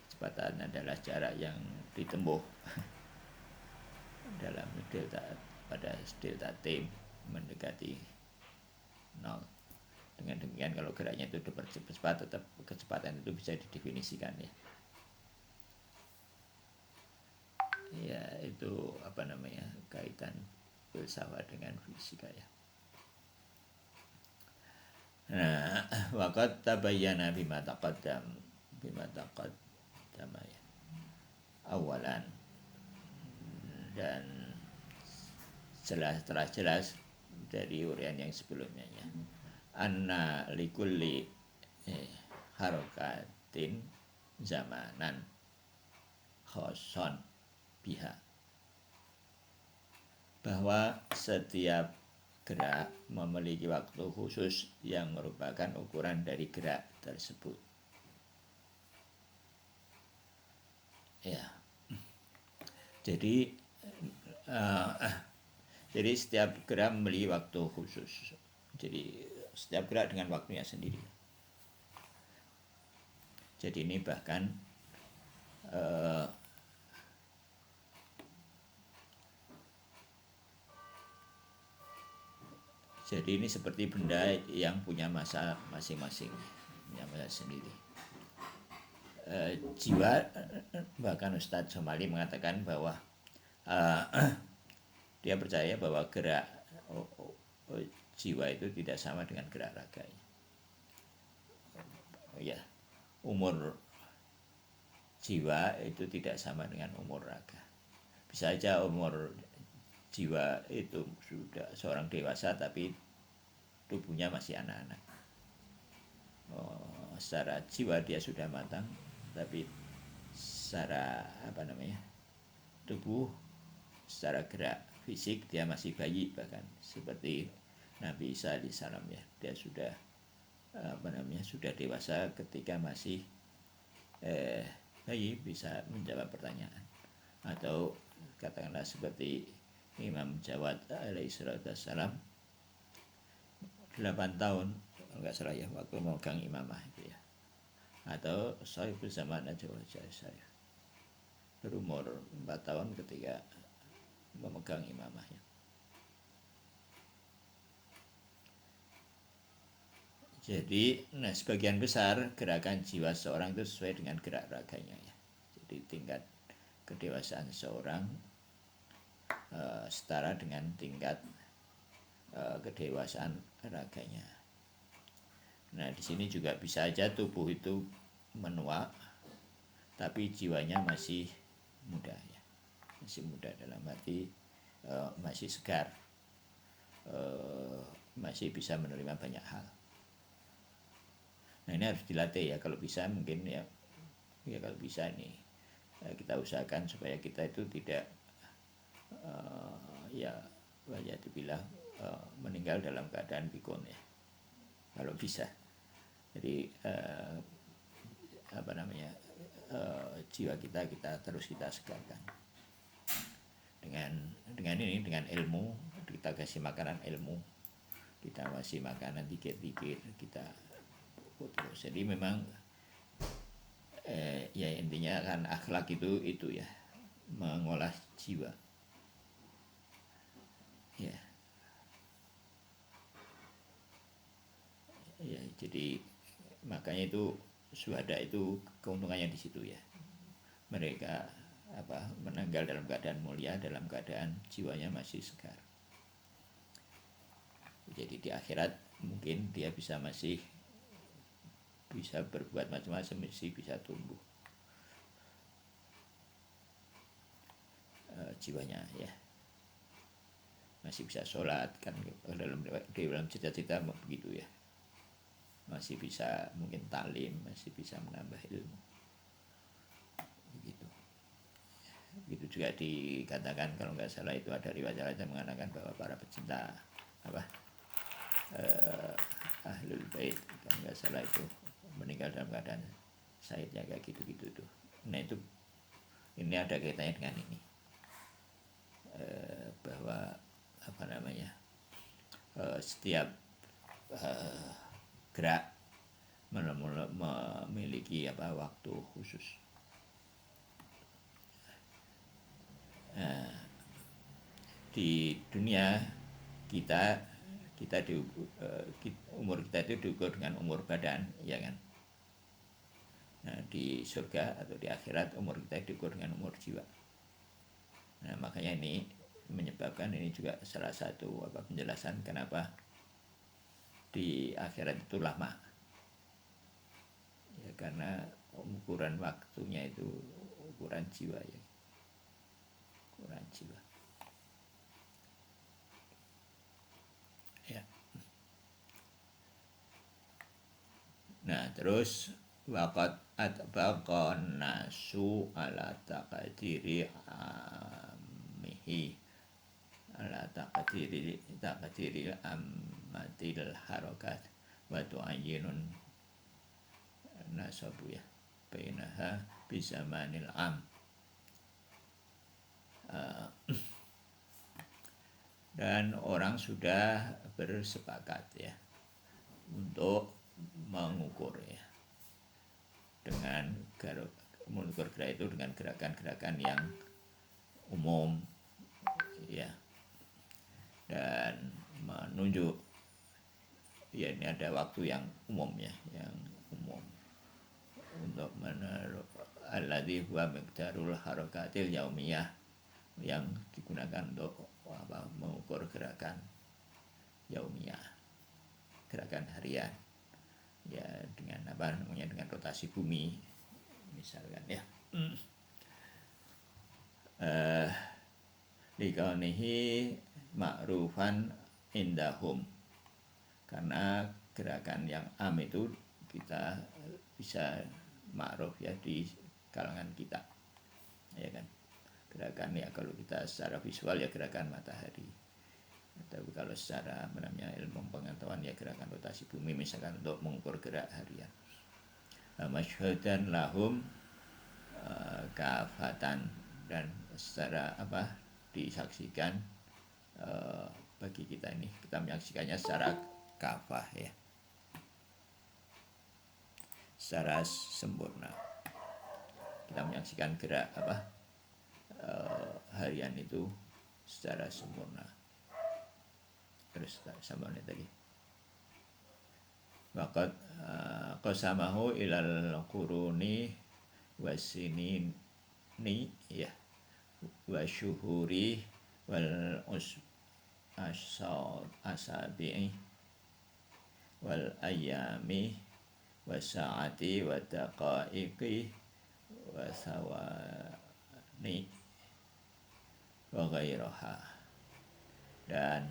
Kecepatan adalah jarak yang ditempuh dalam delta pada delta T mendekati nol. Dengan demikian kalau geraknya itu cepat, tetap kecepatan itu bisa didefinisikan ya. Ya itu apa namanya kaitan filsafat dengan fisika ya. Nah, waqad tabayyana bima taqaddama ya. Awalan, dan telah jelas dari uraian yang sebelumnya ya. Anna likulli harokatin zamanan khoson biha, bahwa setiap gerak memiliki waktu khusus yang merupakan ukuran dari gerak tersebut. Ya, jadi setiap gerak memiliki waktu khusus. Jadi setiap gerak dengan waktunya sendiri. Jadi ini bahkan jadi ini seperti benda yang punya masa masing-masing, punya masa sendiri. Jiwa, bahkan Ustadz Somali mengatakan bahwa dia percaya bahwa gerak jiwa itu tidak sama dengan gerak raga. Ya, umur jiwa itu tidak sama dengan umur raga. Bisa saja umur jiwa itu sudah seorang dewasa tapi tubuhnya masih anak-anak. Secara jiwa dia sudah matang, tapi secara apa namanya tubuh, secara gerak fisik dia masih bayi, bahkan seperti Nabi Isa alaihissalam ya, dia sudah apa namanya sudah dewasa ketika masih bayi, bisa menjawab pertanyaan. Atau katakanlah seperti Imam Jawad alaihissalam 8 tahun enggak salah ya waktu memegang imamah itu ya. Atau Sahibul Zaman saya berumur 4 tahun ketika memegang imamahnya. Jadi, sebagian besar gerakan jiwa seorang itu sesuai dengan gerak raganya ya. Jadi tingkat kedewasaan seseorang setara dengan tingkat kedewasaan raganya. Nah, di sini juga bisa aja tubuh itu menua, tapi jiwanya masih muda ya, masih muda dalam arti masih segar, masih bisa menerima banyak hal. Nah, ini harus dilatih ya, kalau bisa mungkin ya kalau bisa ini kita usahakan supaya kita itu tidak ya dibilang meninggal dalam keadaan pikun ya, kalau bisa. Jadi apa namanya jiwa kita terus kita segarkan dengan ini, dengan ilmu. Kita kasih makanan ilmu, kita kasih makanan dikit-dikit, kita terus. Jadi memang ya intinya kan akhlak itu ya mengolah jiwa. Ya. Ya, jadi makanya itu syuhada itu keuntungannya di situ ya. Mereka meninggal dalam keadaan mulia, dalam keadaan jiwanya masih segar. Jadi di akhirat mungkin dia masih bisa berbuat macam-macam, masih bisa tumbuh jiwanya ya, masih bisa sholat kan, dalam cita-cita begitu ya, masih bisa mungkin talim, masih bisa menambah ilmu begitu. Begitu juga dikatakan, kalau nggak salah itu ada riwayat yang mengatakan bahwa para pecinta ahlul bait, kalau nggak salah itu meninggal dalam keadaan syahidnya kayak gitu-gitu tuh. Nah itu ini ada kaitannya dengan ini, bahwa setiap gerak memiliki waktu khusus. Di dunia kita umur kita itu diukur dengan umur badan, ya kan? Nah, di surga atau di akhirat umur kita diukur dengan umur jiwa. Nah, makanya ini menyebabkan, ini juga salah satu penjelasan kenapa di akhirat itu lama. Ya karena ukuran waktunya itu ukuran jiwa ya. Ukuran jiwa. Ya. Nah, terus waqad atbaqan nasu ala taqdiri amihi, ala taqdiri amatil harakat wa tu'ayyinun nasabu ya bainaha bizamanil am. Dan orang sudah bersepakat ya untuk mengukur ya, dengan mengukur gerak itu dengan gerakan-gerakan yang umum ya, dan menunjuk ya ini ada waktu yang umum ya, yang umum untuk alladzi huwa miqdarul harakatil yaumiyah, yang digunakan untuk mengukur gerakan yaumiyah, gerakan harian ya, dengan dengan rotasi bumi misalkan ya. Likaunihi ma'rufan indahum, karena gerakan yang am itu kita bisa ma'ruf ya di kalangan kita ya kan. Gerakan ya kalau kita secara visual ya gerakan matahari, tapi kalau secara ilmu pengetahuan ya gerakan rotasi bumi misalkan untuk mengukur gerak harian. Masyhadan lahum kafatan, dan secara disaksikan bagi kita ini, kita menyaksikannya secara kafah ya, secara sempurna. Kita menyaksikan gerak harian itu secara sempurna. Terus sama ini tadi. Waqad qasamahu ilal quruni wasinin ya wa syuhuri wal asabi'i wal ayami wasaati wa daqaiqi wa thawani wa ghairaha. Dan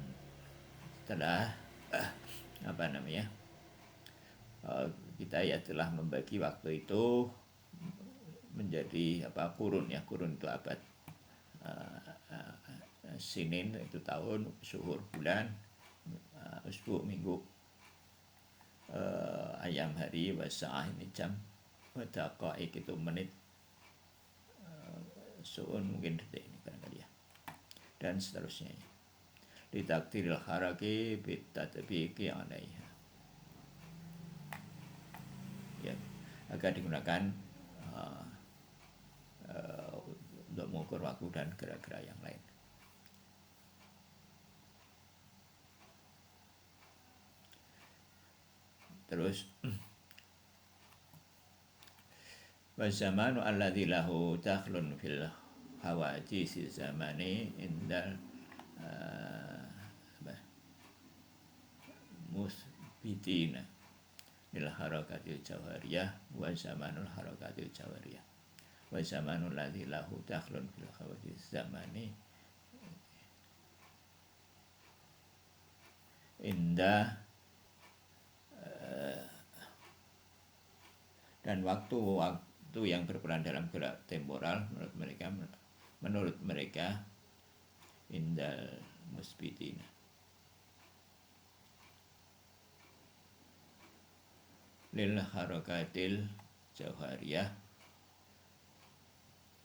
setelah kita ya telah membagi waktu itu menjadi kurun ya, kurun itu abad, sinin itu tahun, syuhur bulan, usbu minggu, ayam hari, wasa'ah ini jam, wadaqaik itu menit, su'un mungkin detik ini barangkali ya, dan seterusnya. Litakdiril haraki bitatbiqi alaiha. agar digunakan untuk mengukur waktu dan gerak-gerak yang lain. Terus wa zamanu alladzi lahu dakhlun fil hawadisi zamani indal musbitina lil harakatil jawhariyah wa zamanul harakatil jawhariyah wa zamanul ladzi lahu dakhlun fil hawadisi zamani indah dan waktu yang berperan dalam gerak temporal menurut mereka indal musbitina lil harakatil jawhariyah,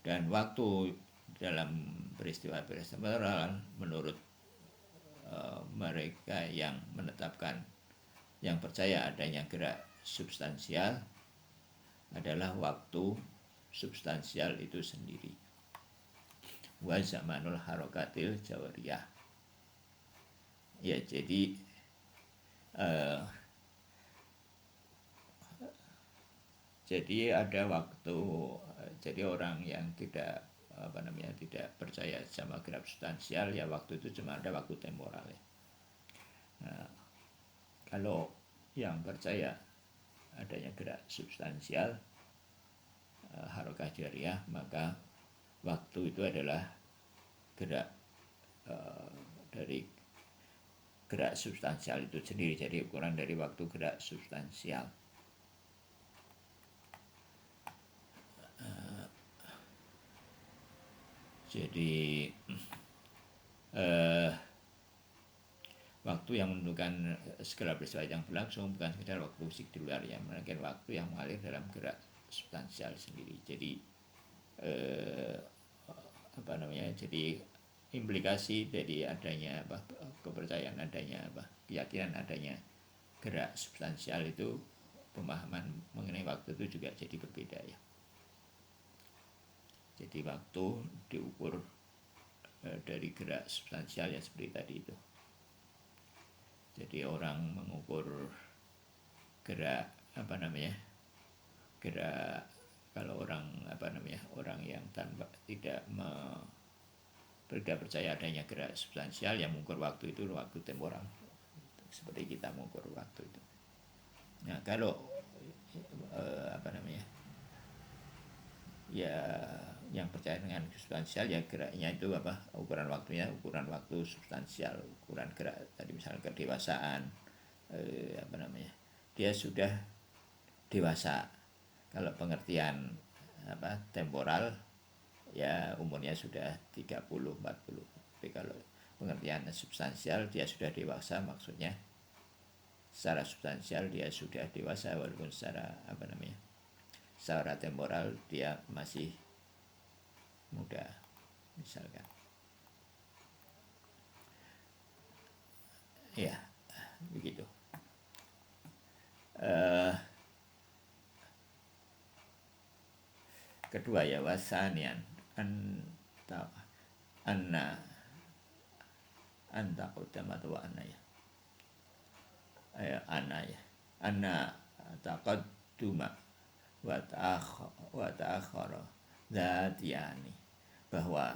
dan waktu dalam peristiwa temporal menurut mereka yang menetapkan, yang percaya adanya gerak substansial adalah waktu substansial itu sendiri. Wa zamanul harakatil jawhariyah. Ya, jadi ada waktu, jadi orang yang tidak tidak percaya sama gerak substansial, ya waktu itu cuma ada waktu temporal ya. Nah, kalau yang percaya adanya gerak substansial, harakah jariyah, maka waktu itu adalah gerak dari gerak substansial itu sendiri, jadi ukuran dari waktu gerak substansial. Jadi waktu yang menentukan segala peristiwa yang berlangsung bukan sekedar waktu fisik di luar, ya, melainkan waktu yang mengalir dalam gerak substansial sendiri. Jadi jadi implikasi dari adanya kepercayaan adanya keyakinan adanya gerak substansial itu, pemahaman mengenai waktu itu juga jadi berbeda ya. Jadi waktu diukur dari gerak substansial ya seperti tadi itu. Jadi orang mengukur gerak gerak, kalau orang orang yang tidak percaya adanya gerak substansial, yang mengukur waktu itu waktu temporal, seperti kita mengukur waktu itu. Nah, kalau ya yang percaya dengan substansial, ya geraknya itu ukuran waktunya ukuran waktu substansial, ukuran gerak tadi misalnya kedewasaan, dia sudah dewasa. Kalau pengertian temporal, ya umurnya sudah 30-40. Tapi kalau pengertian substansial, dia sudah dewasa, maksudnya secara substansial dia sudah dewasa, walaupun secara secara temporal dia masih muda misalkan. Ya, begitu. Kedua ya, wasanian anta quddamat wa anna ya. Anna taqadduma wa ta'akhkhara dzatiyani, bahwa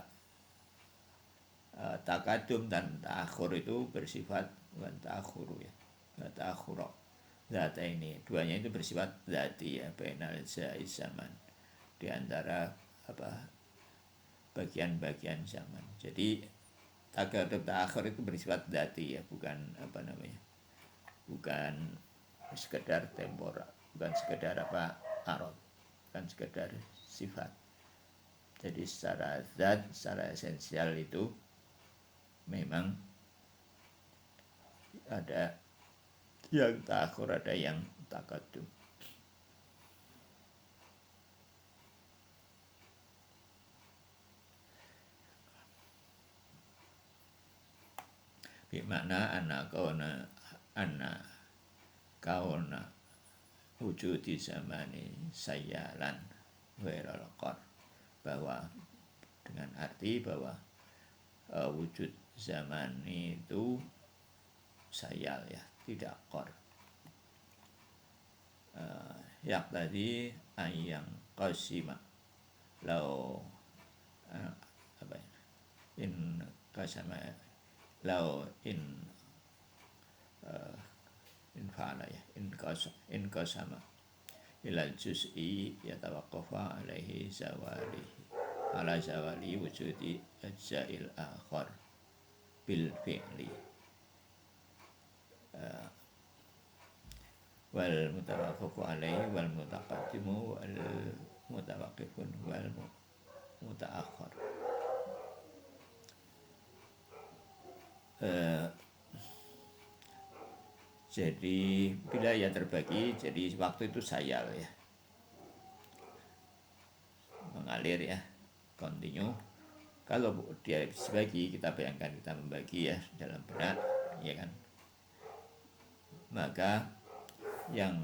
takadum dan ta'akhur itu bersifat ta'akhuru ya, ta'akhura zat ini, duanya itu bersifat zati ya, bainal zaman, di antara bagian-bagian zaman. Jadi takadum ta'akhur itu bersifat zati ya, bukan bukan sekedar temporal, bukan sekedar arad, bukan sekedar sifat. Jadi secara zat, secara esensial itu memang ada yang ta'akhur, ada yang takadum. Bermakna anna kauna wujudi zamani sayalan ghairal qor, bahwa dengan arti bahwa wujud zaman itu sayal ya, tidak qor. Yak tadi ayang qasima lau apa ya, in kasama lau in fa'ala ya, in kasama ilal juz'i yatawaqqafa alaihi zawalihi ala zawali wujudi ajza'il akhar bil fi'li wal mutawaqqafu alaihi wal mutaqaddimu wal mutawaqqifun wal mutaakhir. Jadi bila ia terbagi, jadi waktu itu sayal ya, mengalir ya, continue. Kalau dia dibagi, kita bayangkan kita membagi ya dalam benak, ya kan, maka yang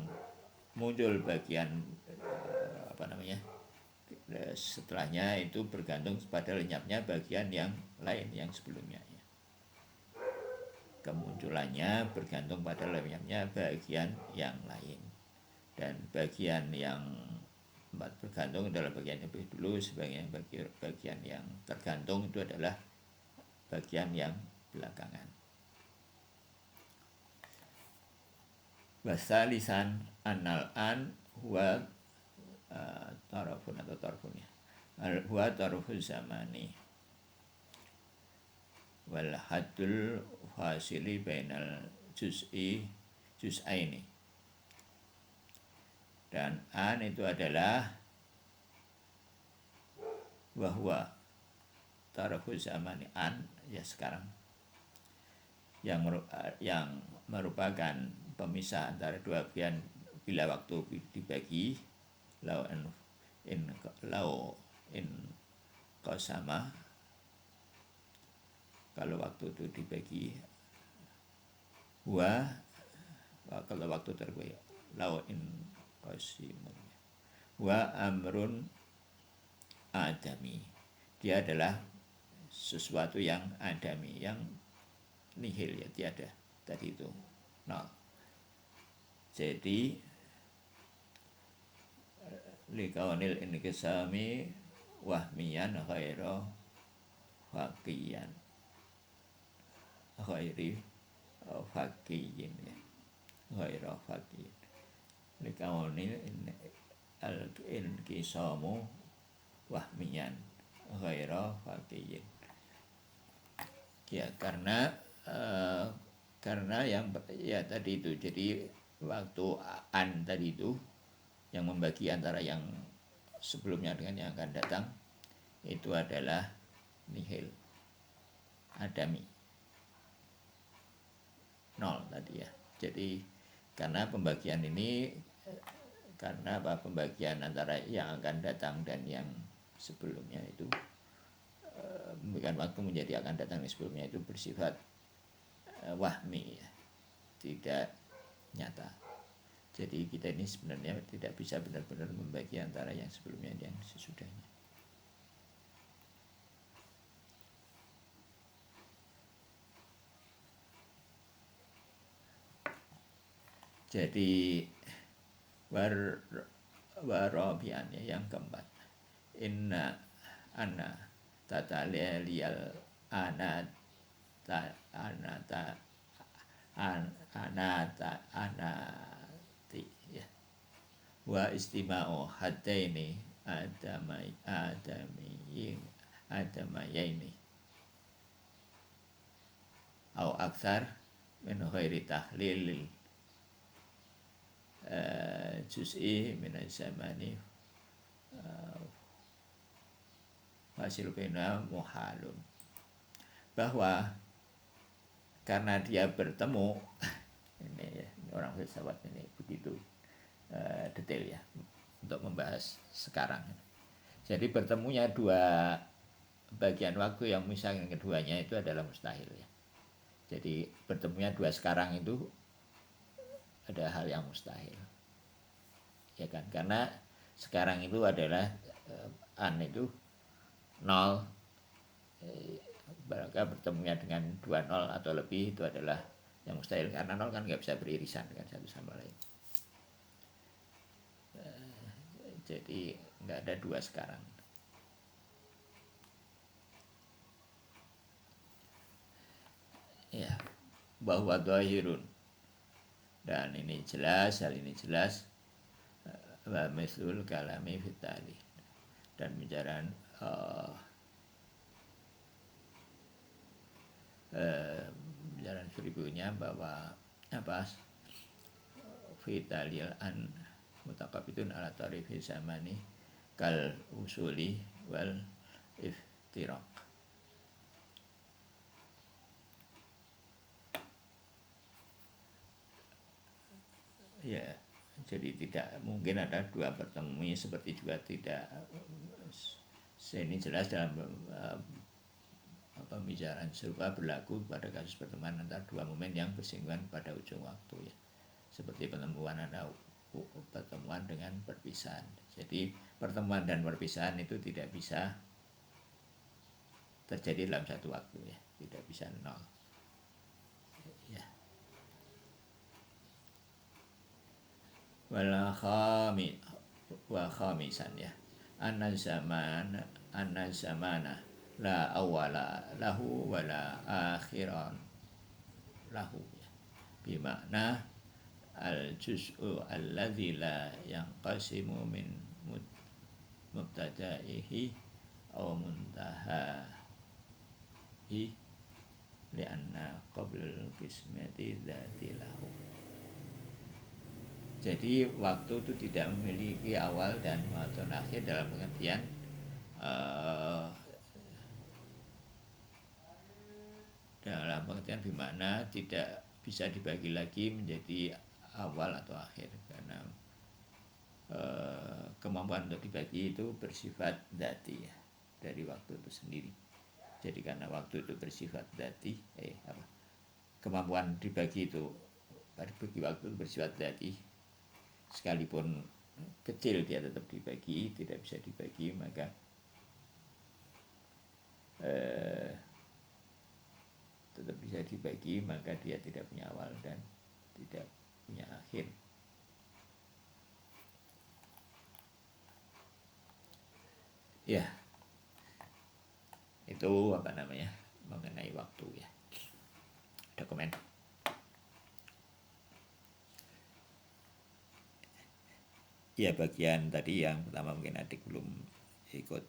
muncul bagian setelahnya itu bergantung pada lenyapnya bagian yang lain yang sebelumnya ya. Kemunculannya bergantung pada lenyapnya bagian yang lain, dan bagian yang bergantung adalah bagian yang lebih dulu, sebagian bagian yang tergantung itu adalah bagian yang belakangan. Bahasa lisan an huwa tarafun atau tarfun ya, huwa tarfun zamani wal haddul fasili bainal juz'aini, dan an itu adalah bahwa tarafun zamani an ya sekarang yang merupakan pemisah antara dua bagian bila waktu dibagi, lau in qasama, kalau waktu itu dibagi, kalau waktu terbagi, lau in qasimun, amrun adami, dia adalah sesuatu yang adami, yang nihil ya, tiada, tadi itu nol. Jadi likaunil inkisami wahmiyan ghaira faqiyan ghairi faqiyin ya, ghaira faqiyin, likaunil inkisamu wahmiyan ghaira faqiyin ya, karena yang ya tadi itu, jadi waktu an tadi itu yang membagi antara yang sebelumnya dengan yang akan datang itu adalah nihil, adami, nol tadi ya. Jadi karena pembagian ini, karena pembagian antara yang akan datang dan yang sebelumnya itu memberikan waktu menjadi akan datang yang sebelumnya itu bersifat wahmi ya, tidak nyata. Jadi kita ini sebenarnya tidak bisa benar-benar membagi antara yang sebelumnya dan yang sesudahnya. Jadi warabiannya yang keempat, inna ana tataliyal anati ya, wa istima'u hadaini adamayaini au aksar min ghairi tahlil juz'i min zamani hasil bina muhalun, bahwa karena dia bertemu ini ya, orang filsafat ini begitu detail ya untuk membahas sekarang. Jadi bertemunya dua bagian waktu yang misalnya keduanya itu adalah mustahil ya. Jadi bertemunya dua sekarang itu ada hal yang mustahil. ya kan, karena sekarang itu adalah an itu 0, maka bertemunya dengan 2 nol atau lebih itu adalah yang mustahil, karena 0 kan nggak bisa beririsan dengan satu sama lain. Jadi nggak ada 2 sekarang. Ya, bahwa dhahirun, dan ini jelas, hal ini jelas, wa mislul kalami fitali, dan bicara jalan seribunya bahwa apa fitalil an mutakabitun ala tarifi zamani kal usuli wal iftiraq. Ya, jadi tidak mungkin ada 2 pertemuan, seperti juga tidak, ini jelas dalam pembicaraan serupa berlaku pada kasus pertemuan antara 2 momen yang bersinggungan pada ujung waktu, ya, seperti pertemuan dengan perpisahan. Jadi pertemuan dan perpisahan itu tidak bisa terjadi dalam satu waktu, ya, tidak bisa 0, ya. Wa khamisan, ya, anna zamana la awala lahu wa la akhiran lahu, ya, bimakna al juz'u alladzi la yanqasimu min mubtada'ihi aw muntahahi li'anna qablul qismati dzati lahu. Jadi waktu itu tidak memiliki awal dan waktu akhir dalam pengertian bagaimana tidak bisa dibagi lagi menjadi awal atau akhir, karena kemampuan untuk dibagi itu bersifat dzati, ya, dari waktu itu sendiri. Jadi karena waktu itu bersifat dzati, kemampuan dibagi itu bagi waktu itu bersifat dzati, sekalipun kecil dia tetap dibagi, tidak bisa dibagi, maka tetap bisa dibagi, maka dia tidak punya awal dan tidak punya akhir. Ya, itu mengenai waktu, ya. Dokumen. Ya, bagian tadi yang pertama mungkin adik belum ikut.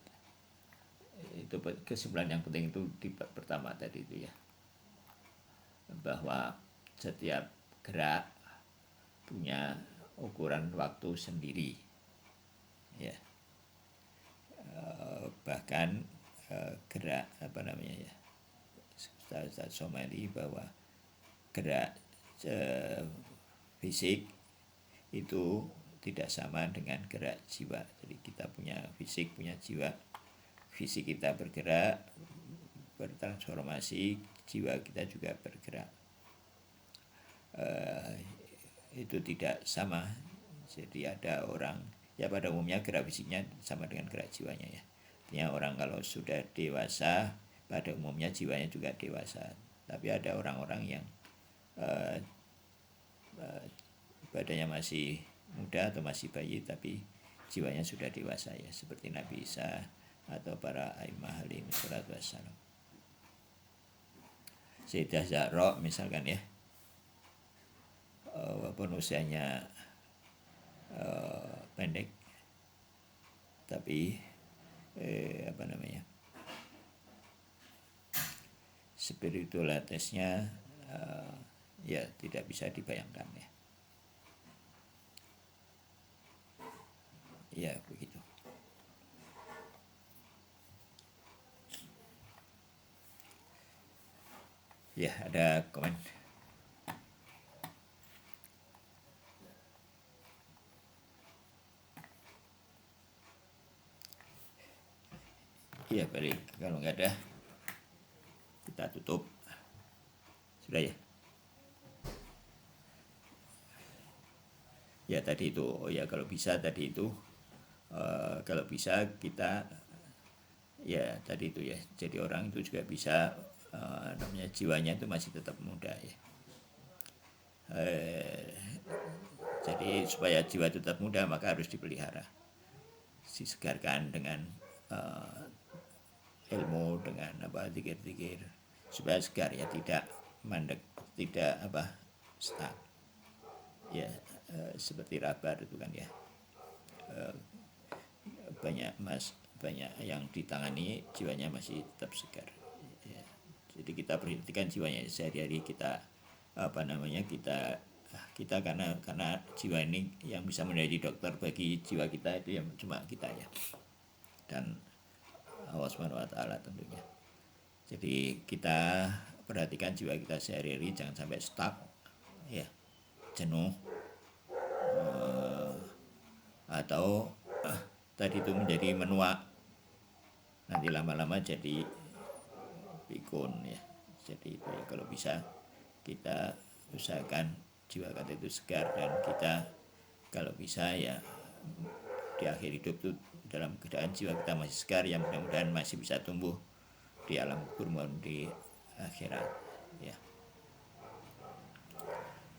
Itu kesimpulan yang penting itu di pertama tadi itu, ya, bahwa setiap gerak punya ukuran waktu sendiri, ya. Bahkan gerak ya, Ustaz Somali, bahwa gerak fisik itu tidak sama dengan gerak jiwa. Jadi kita punya fisik, punya jiwa. Fisik kita bergerak, bertransformasi, jiwa kita juga bergerak. Itu tidak sama. Jadi ada orang, ya pada umumnya gerak fisiknya sama dengan gerak jiwanya, ya. Artinya orang kalau sudah dewasa, pada umumnya jiwanya juga dewasa. Tapi ada orang-orang yang badannya masih muda atau masih bayi tapi jiwanya sudah dewasa, ya, seperti Nabi Isa atau para a'immah alaihi wassalatu wassalam. Sayyidah Zahra misalkan, ya, walaupun usianya pendek, tapi spiritualitasnya ya tidak bisa dibayangkan, ya. Ya, begitu. Ya, ada komen? Ya, balik. Kalau nggak ada, kita tutup. Sudah, ya? Ya tadi itu, ya kalau bisa tadi itu, kalau bisa kita ya tadi itu ya, jadi orang itu juga bisa namanya jiwanya itu masih tetap muda ya. Jadi supaya jiwa tetap muda maka harus dipelihara, disegarkan dengan ilmu, dengan zikir-zikir supaya segar ya, tidak mandek, tidak stuck ya, seperti Rabar itu kan ya, banyak yang ditangani jiwanya masih tetap segar ya. Jadi kita perhatikan jiwanya sehari-hari, kita kita karena jiwa ini yang bisa menjadi dokter bagi jiwa kita itu yang cuma kita ya, dan Allah Subhanahu wa taala tentunya. Jadi kita perhatikan jiwa kita sehari-hari, jangan sampai stuck ya, jenuh, atau tadi itu menjadi menua, nanti lama-lama jadi pikun ya. Jadi itu ya, kalau bisa kita usahakan jiwa kita itu segar, dan kita kalau bisa ya di akhir hidup itu dalam keadaan jiwa kita masih segar, yang mudah-mudahan masih bisa tumbuh di alam kubur maupun di akhirat ya.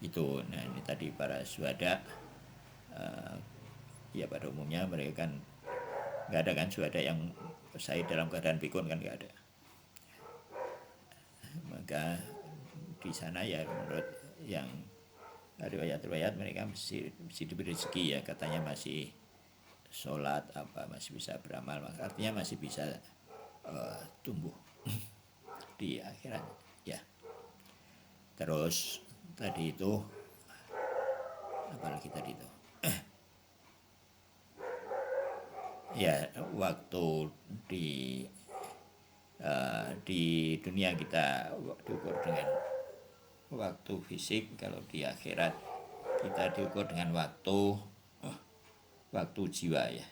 Itu, nah ini tadi para syuhada, ya pada umumnya mereka kan nggak ada kan syuhada yang syahid dalam keadaan pikun, kan nggak ada. Maka di sana ya menurut yang riwayat-riwayat mereka masih diberi rezeki ya, katanya masih sholat masih bisa beramal, artinya masih bisa tumbuh di akhirat ya. Terus tadi itu apalagi tadi itu ya, waktu di dunia kita diukur dengan waktu fisik, kalau di akhirat kita diukur dengan waktu jiwa ya.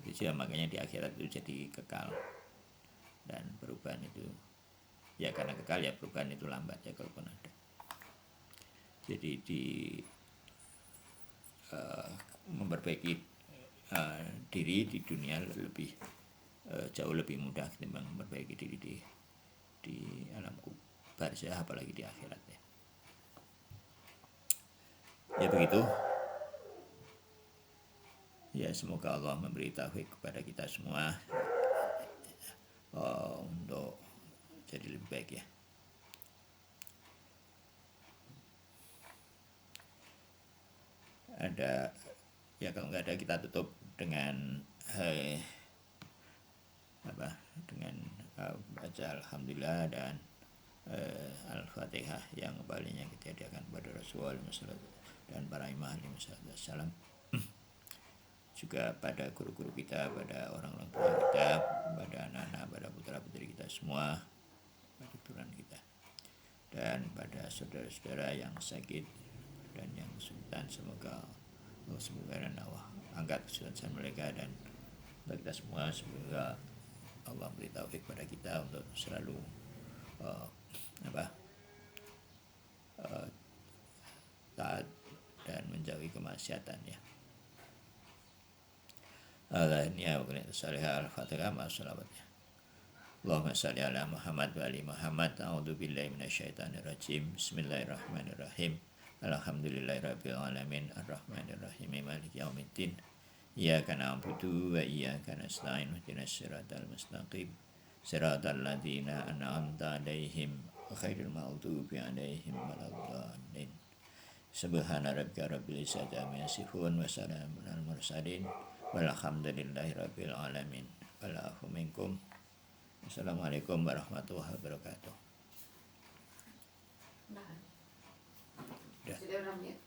Jiwa makanya di akhirat itu jadi kekal, dan perubahan itu ya karena kekal ya, perubahan itu lambat ya kalaupun ada. Jadi memperbaiki diri di dunia lebih jauh lebih mudah ketimbang memperbaiki diri di alam barzah, apalagi di akhirat ya. Ya begitu. Ya semoga Allah memberi taufik kepada kita semua untuk jadi lebih baik ya. Ada ya, kalau nggak ada kita tutup dengan dengan baca Alhamdulillah dan Al-Fatihah yang kembalinya kita hadiahkan kepada Rasulullah dan para imam salam, juga pada guru-guru kita, pada orang-orang tua kita, pada anak-anak, pada putra-putri kita semua, pada turunan kita, dan pada saudara-saudara yang sakit dan yang kesulitan. Semoga Allah angkat kesulitan mereka, dan bagi kita semua semoga Allah beri taufik kepada kita untuk selalu taat dan menjauhi kemaksiatan ya. Al-Aniyah wa qulina salihah al-Fatihah ma'as-salawatnya. Allahumma salli ala Muhammad wa ali Muhammad. A'udzu billahi minasyaitonir rajim. Bismillahirrahmanirrahim. Alhamdulillahirabbil alamin arrahmanirrahim maliki yaumiddin. Iyyaka na'budu wa iyyaka nasta'in ihdinas siratal mustaqim. Siratal ladzina an'amta 'alaihim ghairil maghdubi 'alaihim waladdallin. Subhana rabbika rabbil izzati amma yasifun wa salamun alal mursalin walhamdulillahirabbil alamin. Wa'alaikum minkum. Assalamualaikum warahmatullahi wabarakatuh. Nah, Udah. sudah 6 menit.